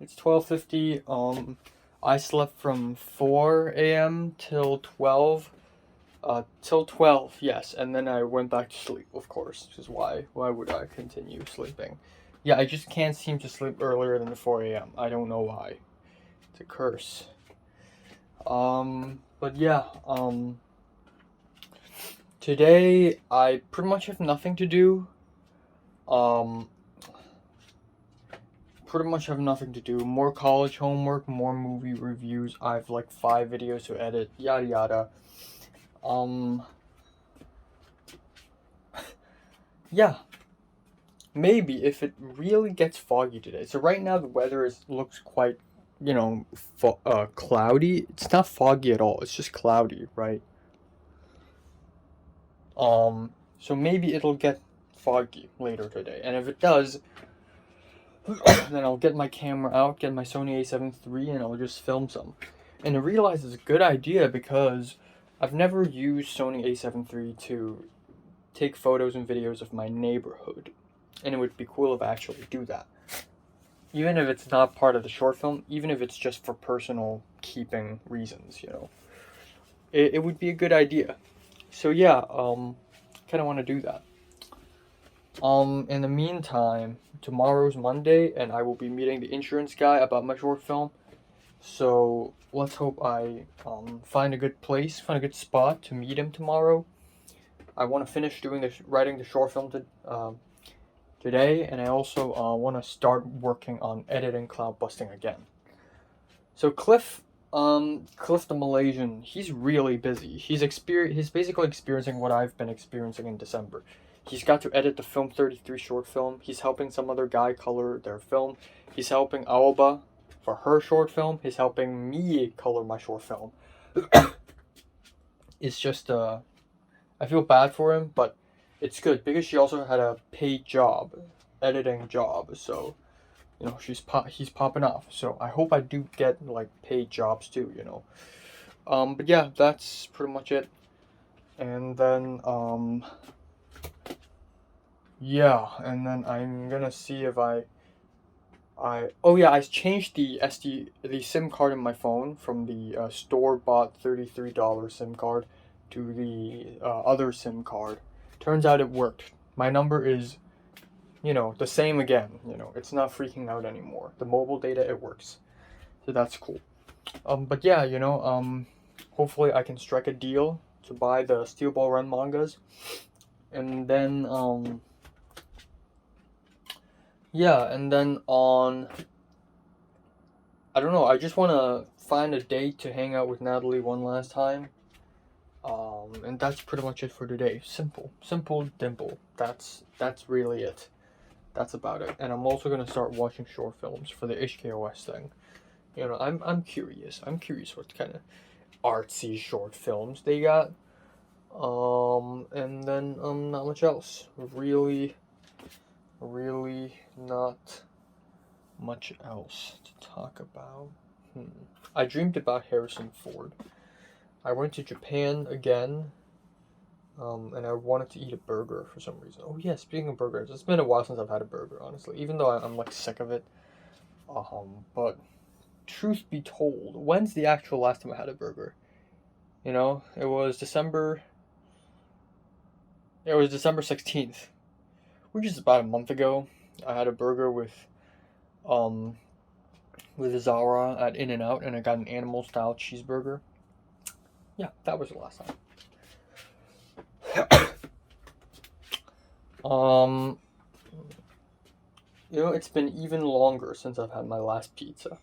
it's 12:50. I slept from 4 a.m. till 12. Till 12, yes, and then I went back to sleep, of course, which is why would I continue sleeping? Yeah, I just can't seem to sleep earlier than 4 a.m. I don't know why. It's a curse. But yeah, today I pretty much have nothing to do. Pretty much have nothing to do. More college homework, more movie reviews. I have like 5 videos to edit, yada yada. Yeah. Maybe if it really gets foggy today. So right now the weather looks quite, cloudy. It's not foggy at all. It's just cloudy, right? So maybe it'll get foggy later today. And if it does, then I'll get my camera out, get my Sony a7 III, and I'll just film some. And I realize it's a good idea because I've never used Sony a7 III to take photos and videos of my neighborhood. And it would be cool if I actually do that. Even if it's not part of the short film, even if it's just for personal keeping reasons, It would be a good idea. So yeah, kind of want to do that. In the meantime, tomorrow's Monday, and I will be meeting the insurance guy about my short film. So let's hope I find a good place, find a good spot to meet him tomorrow. I want to finish writing the short film today, and I also want to start working on editing Cloud Busting again. So Cliff the Malaysian, he's really busy. He's basically experiencing what I've been experiencing in December. He's got to edit the Film 33 short film. He's helping some other guy color their film. He's helping Aoba for her short film. He's helping me color my short film. It's just, I feel bad for him, but it's good because she also had a paid job, editing job. So, he's popping off. So I hope I do get like paid jobs too. But yeah, that's pretty much it. And then yeah, and then I'm gonna see if I changed the SIM card in my phone from the store-bought $33 SIM card to the other SIM card. Turns out it worked. My number is, the same again. It's not freaking out anymore. The mobile data, it works. So that's cool. But yeah, hopefully I can strike a deal to buy the Steel Ball Run mangas. And then, yeah, and then I don't know, I just want to find a date to hang out with Natalie one last time. And that's pretty much it for today. Simple, dimple. That's really it. That's about it. And I'm also gonna start watching short films for the HKOS thing. I'm curious. I'm curious what kind of artsy short films they got. And then not much else. Really not much else to talk about. I dreamed about Harrison Ford. I went to Japan again, and I wanted to eat a burger for some reason. Oh yeah, speaking of burgers, it's been a while since I've had a burger, honestly. Even though I'm like sick of it. But truth be told, when's the actual last time I had a burger? It was December 16th, which is about a month ago. I had a burger with Zara at In-N-Out, and I got an animal style cheeseburger. Yeah, that was the last time. It's been even longer since I've had my last pizza.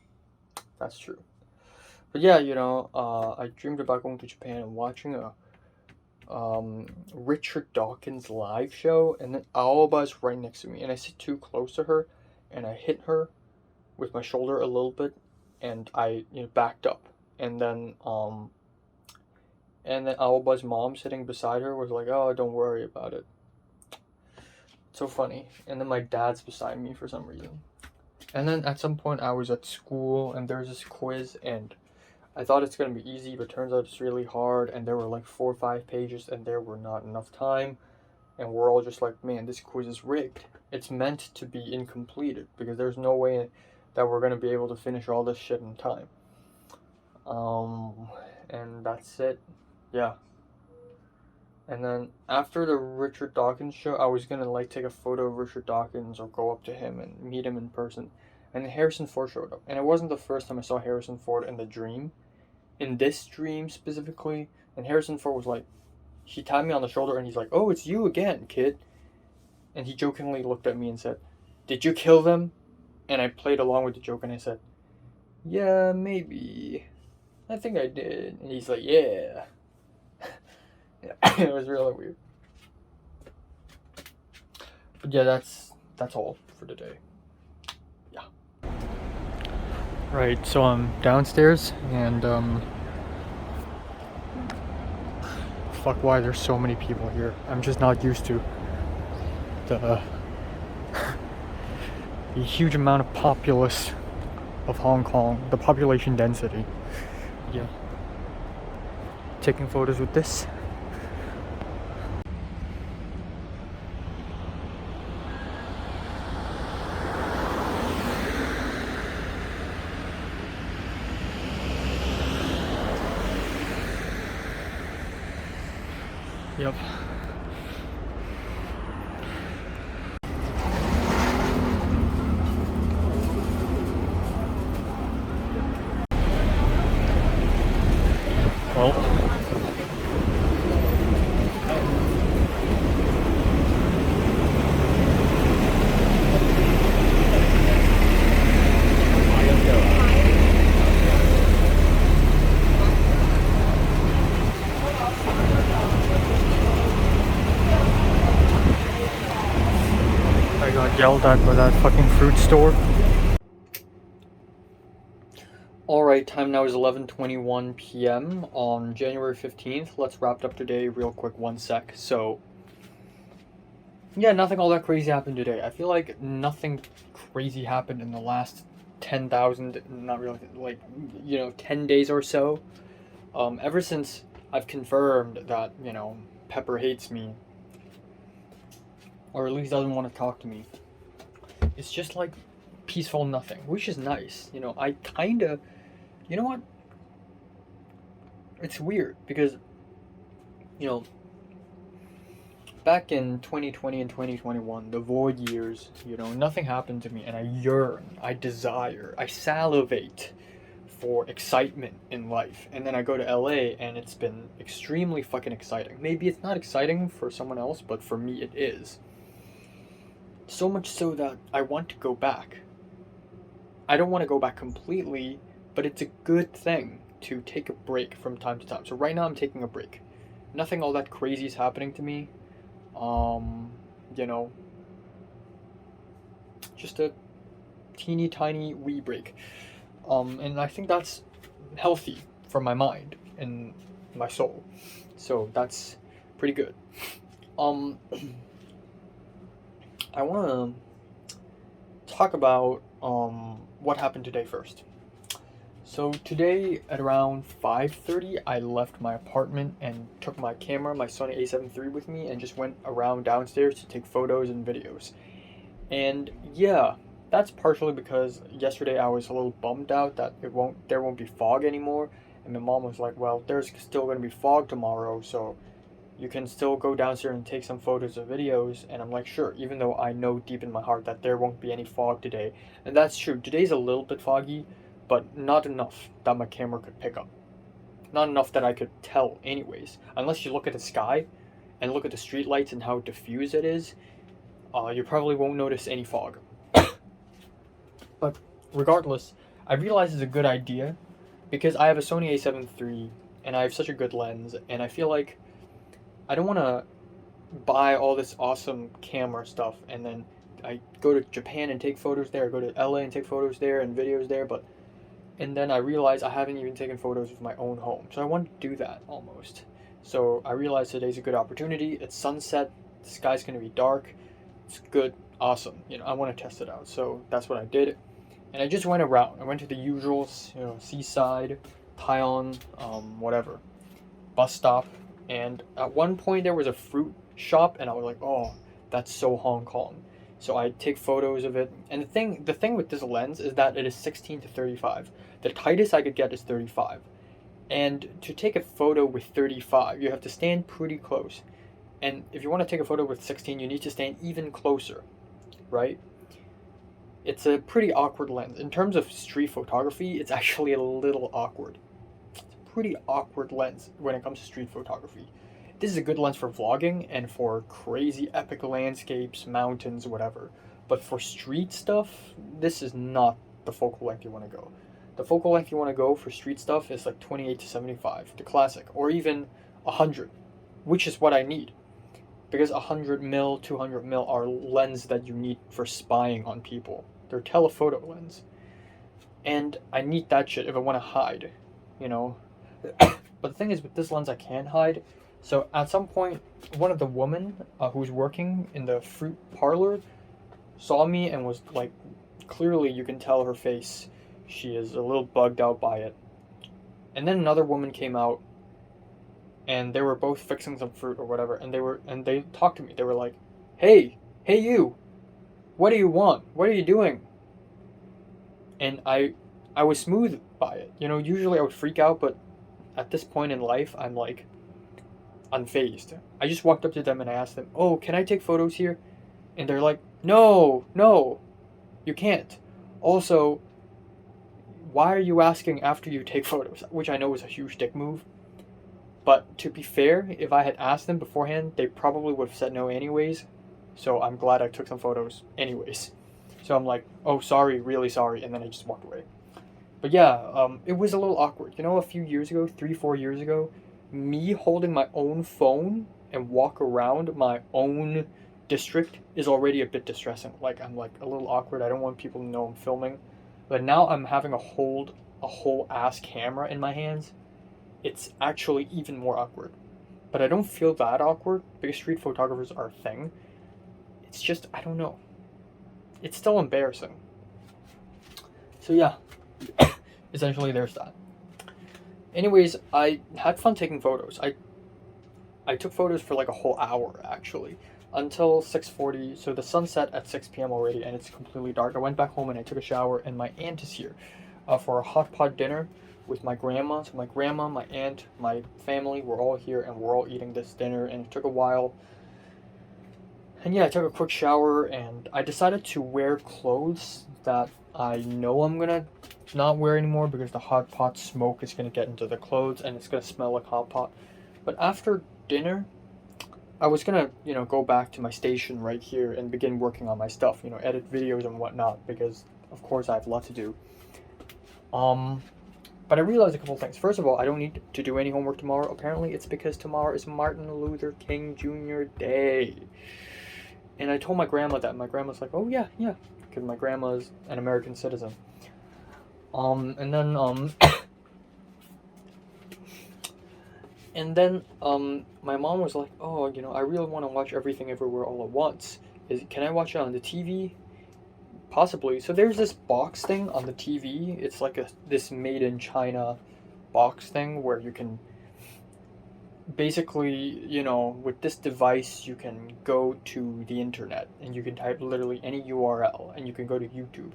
That's true. But yeah, I dreamed about going to Japan and watching a Richard Dawkins live show, and then Aoba's right next to me, and I sit too close to her, and I hit her with my shoulder a little bit, and I backed up, and then Aoba's mom sitting beside her was like, "Oh, don't worry about it." So funny. And then my dad's beside me for some reason. And then at some point I was at school and there was this quiz, and I thought it's gonna be easy, but turns out it's really hard, and there were like 4 or 5 pages and there were not enough time, and we're all just like, man, this quiz is rigged. It's meant to be incompleted because there's no way that we're gonna be able to finish all this shit in time. And that's it. Yeah. And then after the Richard Dawkins show, I was gonna like take a photo of Richard Dawkins or go up to him and meet him in person. And then Harrison Ford showed up. And it wasn't the first time I saw Harrison Ford in the dream. In this dream specifically. And Harrison Ford was like, he tapped me on the shoulder and he's like, "Oh, it's you again, kid." And he jokingly looked at me and said, "Did you kill them?" And I played along with the joke and I said, "Yeah, maybe. I think I did." And he's like, "Yeah." It was really weird. But yeah, that's all for today. Yeah. Right, so I'm downstairs and fuck, why there's so many people here. I'm just not used to the the huge amount of populace of Hong Kong, the population density. Yeah. Taking photos with this. Yep. Well, I got yelled at by that fucking fruit store. Alright, time now is 11:21 p.m. on January 15th. Let's wrap it up today real quick, 1 sec. So, yeah, nothing all that crazy happened today. I feel like nothing crazy happened in the last 10,000, not really, 10 days or so. Ever since I've confirmed that, Pepper hates me, or at least doesn't want to talk to me. It's just like peaceful nothing, which is nice. I kinda, you know what? It's weird because, back in 2020 and 2021, the void years, nothing happened to me, and I yearn, I desire, I salivate for excitement in life. And then I go to LA and it's been extremely fucking exciting. Maybe it's not exciting for someone else, but for me it is. So much so that I want to go back. I don't want to go back completely, but it's a good thing to take a break from time to time. So right now I'm taking a break. Nothing all that crazy is happening to me. You know, just a teeny tiny wee break. And I think that's healthy for my mind and my soul. So that's pretty good. I want to talk about what happened today first. So today at around 5:30, I left my apartment and took my camera, my Sony A7 III with me, and just went around downstairs to take photos and videos. And yeah, that's partially because yesterday I was a little bummed out that there won't be fog anymore, and my mom was like, "Well, there's still going to be fog tomorrow, so you can still go downstairs and take some photos or videos." And I'm like, "Sure," even though I know deep in my heart that there won't be any fog today. And that's true. Today's a little bit foggy, but not enough that my camera could pick up. Not enough that I could tell anyways. Unless you look at the sky and look at the street lights and how diffuse it is, you probably won't notice any fog. But regardless, I realize it's a good idea because I have a Sony A7 III and I have such a good lens, and I feel like I don't want to buy all this awesome camera stuff and then I go to Japan and take photos there, go to LA and take photos there and videos there, and then I realize I haven't even taken photos of my own home. So I want to do that almost. So I realized today's a good opportunity. It's sunset, the sky's going to be dark. It's good, awesome. I want to test it out. So that's what I did. And I just went around. I went to the usuals, Seaside, Taion, whatever, bus stop. And at one point there was a fruit shop, and I was like, "Oh, that's so Hong Kong." So I take photos of it. And the thing with this lens is that it is 16 to 35. The tightest I could get is 35. And to take a photo with 35, you have to stand pretty close. And if you want to take a photo with 16, you need to stand even closer, right? It's a pretty awkward lens. In terms of street photography, it's actually a little awkward. It's a pretty awkward lens when it comes to street photography. This is a good lens for vlogging and for crazy epic landscapes, mountains, whatever. But for street stuff, this is not the focal length you want to go. The focal length you want to go for street stuff is like 28 to 75, the classic, or even 100, which is what I need. Because 100 mil, 200 mil are lenses that you need for spying on people. They're telephoto lens. And I need that shit if I want to hide, But the thing is, with this lens, I can hide. So at some point, one of the women who's working in the fruit parlor saw me and was like, clearly you can tell her face. She is a little bugged out by it. And then another woman came out, and they were both fixing some fruit or whatever, and they talked to me. They were like, hey you, what do you want? What are you doing? And I was smooth by it. Usually I would freak out, but at this point in life, I'm like unfazed. I just walked up to them and I asked them, "Oh, can I take photos here?" And they're like, no, you can't. Also, why are you asking after you take photos? Which I know is a huge dick move. But to be fair, if I had asked them beforehand, they probably would have said no anyways. So I'm glad I took some photos anyways. So I'm like, "Oh, sorry, really sorry," and then I just walked away. But yeah, it was a little awkward. A few years ago, 3-4 years ago, me holding my own phone and walk around my own district is already a bit distressing. Like, I'm like a little awkward. I don't want people to know I'm filming. But now I'm having to hold a whole ass camera in my hands. It's actually even more awkward. But I don't feel that awkward because street photographers are a thing. It's just, I don't know. It's still embarrassing. So yeah, essentially there's that. Anyways, I had fun taking photos. I took photos for like a whole hour actually, until 6:40. So the sun set at 6 p.m. already, and it's completely dark. I went back home and I took a shower, and my aunt is here for a hot pot dinner with my grandma. So my grandma, my aunt, my family, we're all here, and we're all eating this dinner, and it took a while. And yeah, I took a quick shower, and I decided to wear clothes that I know I'm gonna not wear anymore because the hot pot smoke is gonna get into the clothes and it's gonna smell like hot pot. But after dinner, I was gonna, go back to my station right here and begin working on my stuff, edit videos and whatnot, because of course I have a lot to do. But I realized a couple things. First of all, I don't need to do any homework tomorrow. Apparently, it's because tomorrow is Martin Luther King Jr. Day. And I told my grandma that. My grandma's like, "Oh yeah, yeah," because my grandma's an American citizen. And then my mom was like, "Oh, I really want to watch Everything Everywhere All at Once. Can I watch it on the TV?" Possibly. So there's this box thing on the TV. It's like this made in China box thing where you can basically, with this device you can go to the internet and you can type literally any URL and you can go to YouTube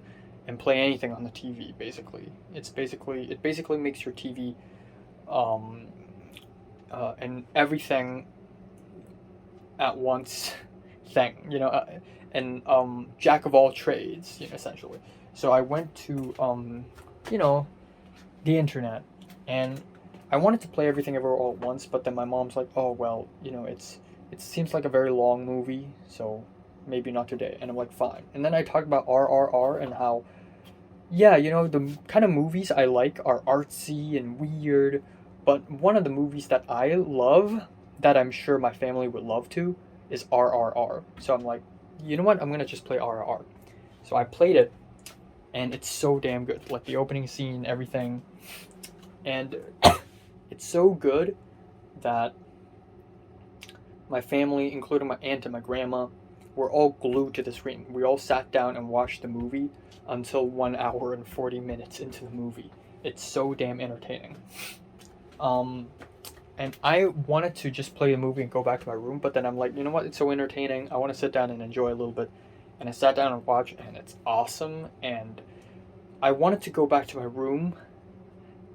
and play anything on the TV basically. It basically makes your TV and everything at once thing, and jack of all trades, essentially. So I went to the internet, and I wanted to play Everything Everywhere All at Once, but then my mom's like, "Oh well, it seems like a very long movie, so maybe not today." And I'm like, "Fine." And then I talked about RRR and how, yeah, the kind of movies I like are artsy and weird, but one of the movies that I love, that I'm sure my family would love to, is RRR. So I'm like, you know what? I'm gonna just play RRR. So I played it, and it's so damn good. Like the opening scene, everything, and it's so good that my family, including my aunt and my grandma, were all glued to the screen. We all sat down and watched the movie until 1 hour and 40 minutes into the movie. It's so damn entertaining. And I wanted to just play the movie and go back to my room, but then I'm like, you know what? It's so entertaining. I want to sit down and enjoy a little bit. And I sat down and watched, and it's awesome. And I wanted to go back to my room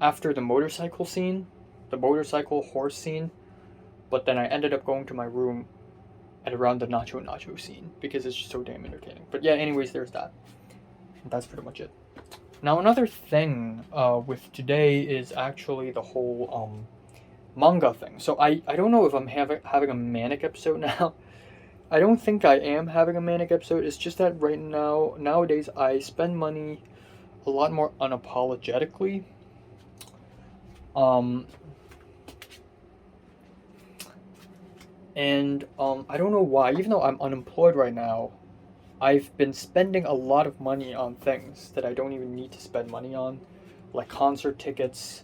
after the motorcycle scene, the motorcycle horse scene, but then I ended up going to my room at around the nacho scene because it's just so damn entertaining. But yeah, anyways, there's that. And that's pretty much it. Now another thing with today is actually the whole manga thing. So I don't know if I'm having a manic episode now. I don't think I am having a manic episode. It's just that nowadays I spend money a lot more unapologetically. And I don't know why. Even though I'm unemployed right now, I've been spending a lot of money on things that I don't even need to spend money on, like concert tickets.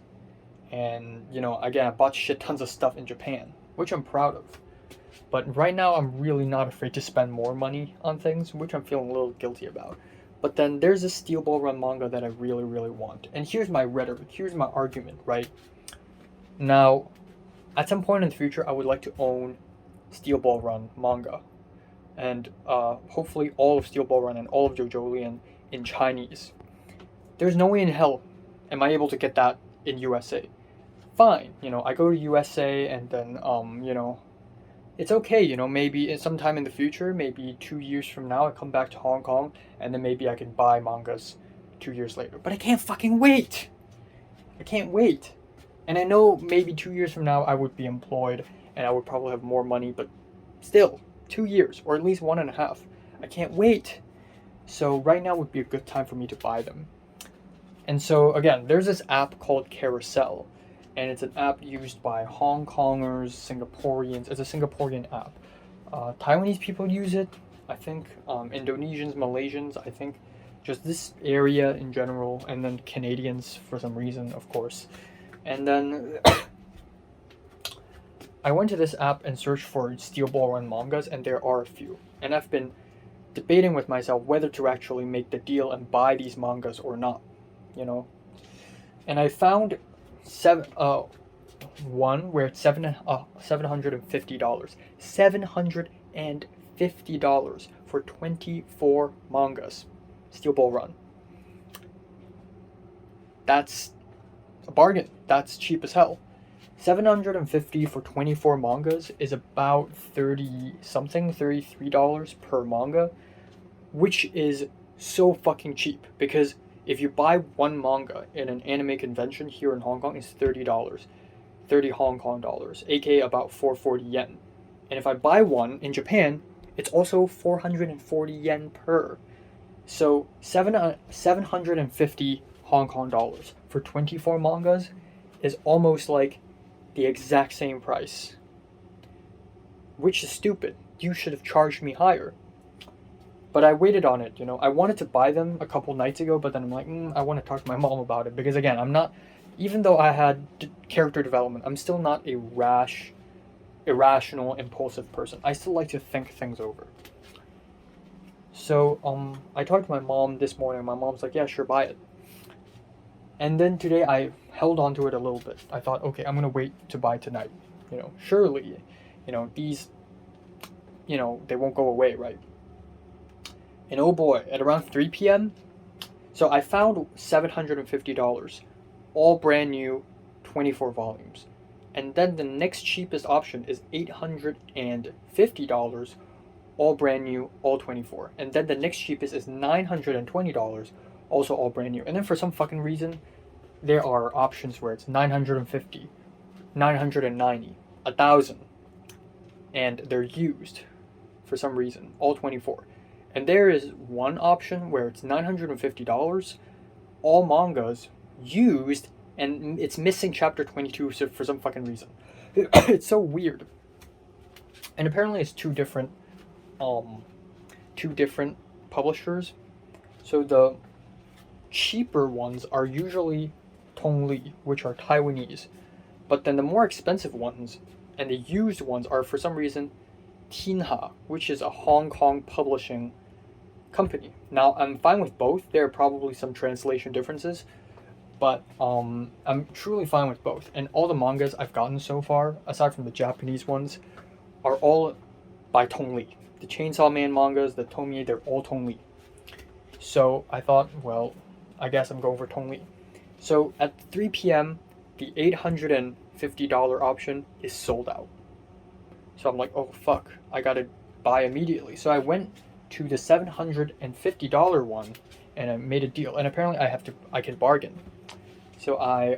And, again, I bought shit tons of stuff in Japan, which I'm proud of. But right now, I'm really not afraid to spend more money on things, which I'm feeling a little guilty about. But then there's this Steel Ball Run manga that I really, really want. And here's my rhetoric, here's my argument, right? Now, at some point in the future, I would like to own Steel Ball Run manga. And hopefully all of Steel Ball Run and all of JoJolion in Chinese. There's no way in hell am I able to get that in USA. Fine, I go to USA and then, it's okay, maybe sometime in the future, maybe 2 years from now, I come back to Hong Kong and then maybe I can buy mangas 2 years later. But I can't fucking wait! I can't wait! And I know maybe 2 years from now I would be employed and I would probably have more money, but still, 2 years, or at least 1.5. I can't wait! So right now would be a good time for me to buy them. And so, again, there's this app called Carousel, and it's an app used by Hong Kongers, Singaporeans. It's a Singaporean app. Taiwanese people use it, I think. Indonesians, Malaysians, I think. Just this area in general, and then Canadians for some reason, of course. And then I went to this app and searched for Steel Ball Run mangas, and there are a few. And I've been debating with myself whether to actually make the deal and buy these mangas or not. And I found one where it's $750. $750 for 24 mangas. Steel Ball Run. That's a bargain. That's cheap as hell. $750 for 24 mangas is about $33 per manga, which is so fucking cheap because if you buy one manga in an anime convention here in Hong Kong, it's $30. 30 Hong Kong dollars, aka about 440 yen. And if I buy one in Japan, it's also 440 yen per. So 750 Hong Kong dollars for 24 mangas is almost like the exact same price, which is stupid. You should have charged me higher. But I waited on it, I wanted to buy them a couple nights ago, but then I'm like, I want to talk to my mom about it, because again, I'm not, even though I had character development, I'm still not a irrational, impulsive person. I still like to think things over. So, I talked to my mom this morning. My mom's like, yeah, sure, buy it. And then today I held on to it a little bit. I thought, okay, I'm going to wait to buy tonight. Surely, these, they won't go away, right? And oh boy, at around 3 p.m., so I found $750, all brand new, 24 volumes. And then the next cheapest option is $850, all brand new, all 24. And then the next cheapest is $920, also all brand new. And then for some fucking reason, there are options where it's $950, $990, $1,000, and they're used for some reason, all 24. And there is one option where it's $950, all mangas, used, and it's missing chapter 22 for some fucking reason. It's so weird. And apparently it's two different publishers. So the cheaper ones are usually Tongli, which are Taiwanese. But then the more expensive ones and the used ones are for some reason Tinha, which is a Hong Kong publishing company. Now, I'm fine with both. There are probably some translation differences, but I'm truly fine with both. And all the mangas I've gotten so far, aside from the Japanese ones, are all by Tongli. The Chainsaw Man mangas, the Tomie, they're all Tongli. So I thought, well, I guess I'm going for Tongli. So at 3 p.m., the $850 option is sold out. So I'm like, oh fuck, I gotta buy immediately. So I went to the $750 one, and I made a deal. And apparently I can bargain. So I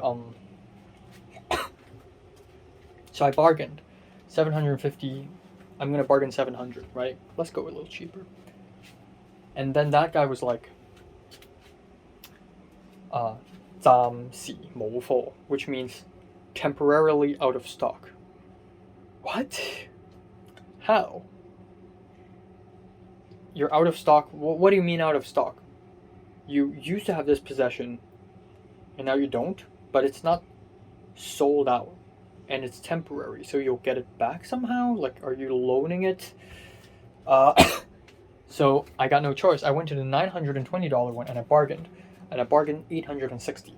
bargained. 750. I'm gonna bargain 700, right? Let's go a little cheaper. And then that guy was like, 暂時冇貨, which means temporarily out of stock. What? How? You're out of stock? What do you mean out of stock? You used to have this possession, and now you don't, but it's not sold out, and it's temporary, so you'll get it back somehow? Like, are you loaning it? So I got no choice. I went to the $920 one, and I bargained. And I bargained $860.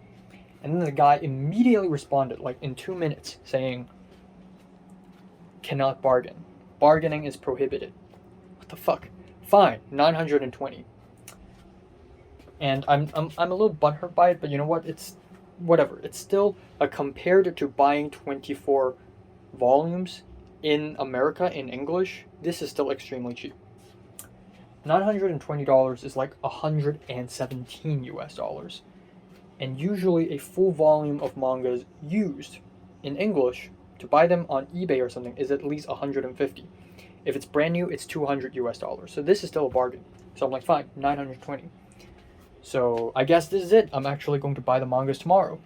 And then the guy immediately responded, like in 2 minutes, saying, cannot bargain. Bargaining is prohibited. What the fuck? Fine, $920. And I'm a little butthurt by it, but you know what? It's whatever. It's still compared to buying 24 volumes in America in English. This is still extremely cheap. $920 is like $117 US. And usually a full volume of mangas used in English to buy them on eBay or something is at least $150. If it's brand new, it's $200 US. So this is still a bargain. So I'm like, fine, $920. So I guess this is it. I'm actually going to buy the mangas tomorrow.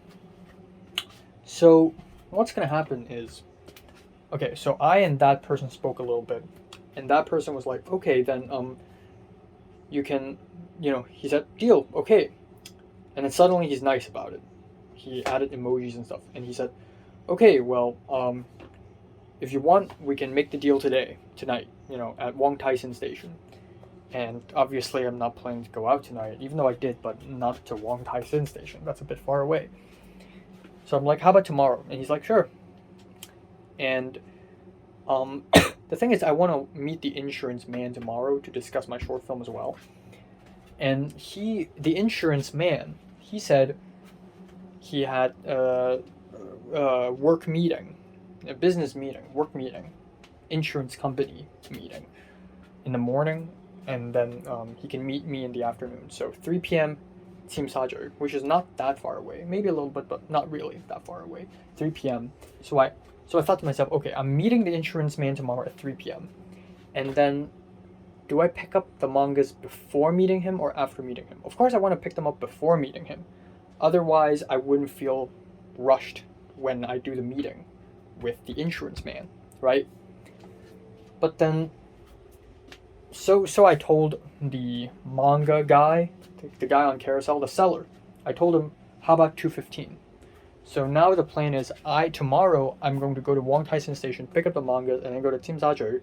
So what's going to happen is, okay, so I and that person spoke a little bit. And that person was like, okay, then you can, he said, deal, okay. And then suddenly he's nice about it. He added emojis and stuff. And he said, okay, well, if you want, we can make the deal tonight, at Wong Tai Sin Station. And obviously I'm not planning to go out tonight, even though I did, but not to Wong Tai Sin Station. That's a bit far away. So I'm like, how about tomorrow? And he's like, sure. And the thing is, I want to meet the insurance man tomorrow to discuss my short film as well. And the insurance man, he said he had a work meeting, a business meeting, work meeting, insurance company meeting in the morning, and then he can meet me in the afternoon. So 3 p.m. Tsim Sajok, which is not that far away, maybe a little bit, but not really that far away. 3 p.m. So I thought to myself, okay, I'm meeting the insurance man tomorrow at 3 p.m. And then, do I pick up the mangas before meeting him or after meeting him? Of course, I want to pick them up before meeting him. Otherwise, I wouldn't feel rushed when I do the meeting with the insurance man, right? But then, so I told the manga guy, the guy on Carousel, the seller, I told him, how about 2:15? So now the plan is, tomorrow I'm going to go to Wong Tai Sin Station, pick up the mangas, and then go to Tsim Sha Tsui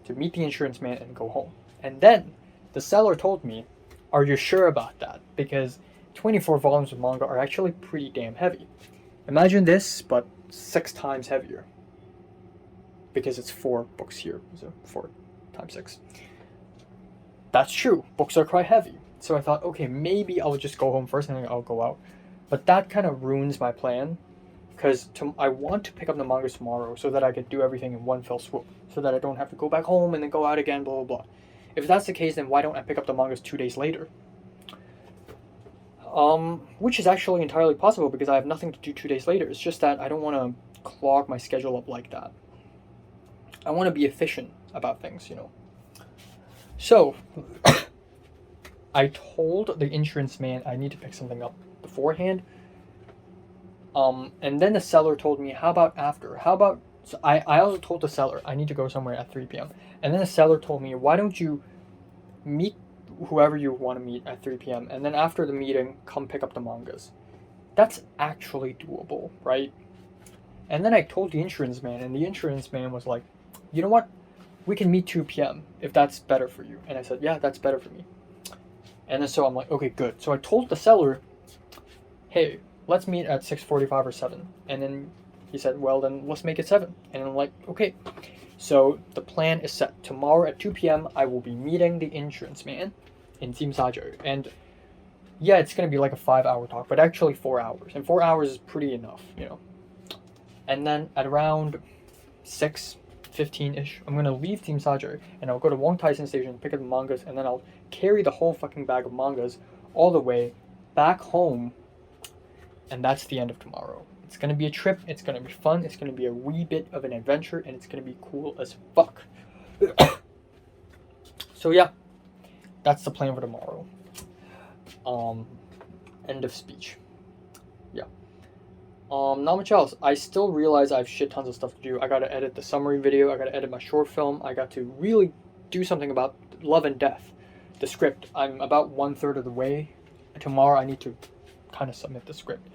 to meet the insurance man and go home. And then the seller told me, are you sure about that? Because 24 volumes of manga are actually pretty damn heavy. Imagine this, but 6 times heavier. Because it's 4 books here, so 4 times 6. That's true, books are quite heavy. So I thought, okay, maybe I'll just go home first and then I'll go out. But that kind of ruins my plan, because I want to pick up the mangas tomorrow so that I can do everything in one fell swoop, so that I don't have to go back home and then go out again, blah, blah, blah. If that's the case, then why don't I pick up the mangas 2 days later? Which is actually entirely possible because I have nothing to do 2 days later. It's just that I don't want to clog my schedule up like that. I want to be efficient about things, you know. So, I told the insurance man I need to pick something up beforehand. And then the seller told me, how about after? So I also told the seller I need to go somewhere at 3 p.m. And then the seller told me, why don't you meet whoever you want to meet at 3 p.m. and then after the meeting, come pick up the mangas. That's actually doable, right? And then I told the insurance man, and the insurance man was like, you know what? We can meet 2 p.m. if that's better for you. And I said, yeah, that's better for me. And then so I'm like, okay, good. So I told the seller, hey, let's meet at 6:45 or 7. And then he said, well, then let's make it 7. And I'm like, okay. So the plan is set. Tomorrow at 2 p.m. I will be meeting the insurance man in Tsim Sha Tsui. And yeah, it's going to be like a 5-hour talk, but actually 4 hours. And 4 hours is pretty enough, you know. And then at around 6:15-ish, I'm going to leave Tsim Sha Tsui and I'll go to Wong Tai Sin Station, pick up the mangas, and then I'll carry the whole fucking bag of mangas all the way back home. And that's the end of tomorrow. It's going to be a trip, it's going to be fun, it's going to be a wee bit of an adventure, and it's going to be cool as fuck. So yeah, that's the plan for tomorrow. End of speech. Yeah. Not much else. I still realize I have shit tons of stuff to do. I gotta edit the summary video, I gotta edit my short film, I got to really do something about Love and Death, the script. I'm about 1/3 of the way. Tomorrow I need to kind of submit the script.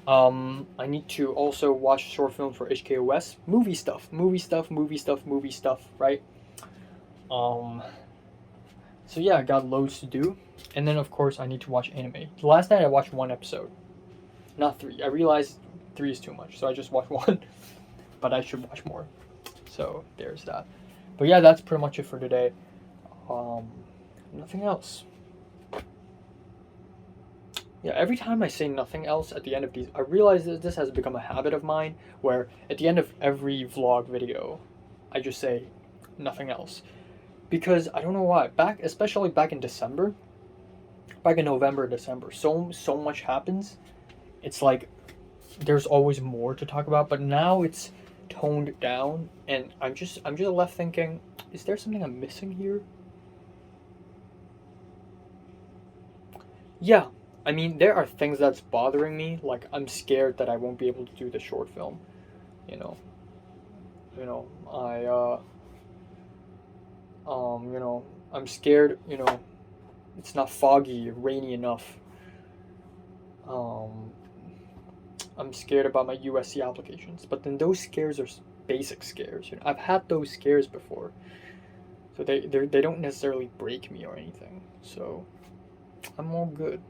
I need to also watch short films for HKOS. Movie stuff, right? So yeah, I got loads to do. And then of course I need to watch anime. Last night I watched 1 episode. Not 3. I realized 3 is too much, so I just watched 1. But I should watch more. So there's that. But yeah, that's pretty much it for today. Nothing else. Yeah, every time I say nothing else at the end of these, I realize that this has become a habit of mine, where at the end of every vlog video, I just say nothing else. Because I don't know why, especially back in December, back in November, December, so much happens. It's like there's always more to talk about, but now it's toned down, and I'm just left thinking, is there something I'm missing here? Yeah. I mean, there are things that's bothering me. Like, I'm scared that I won't be able to do the short film. You know, I'm scared. You know, it's not foggy, rainy enough. I'm scared about my USC applications. But then those scares are basic scares. You know, I've had those scares before, so they don't necessarily break me or anything. So I'm all good.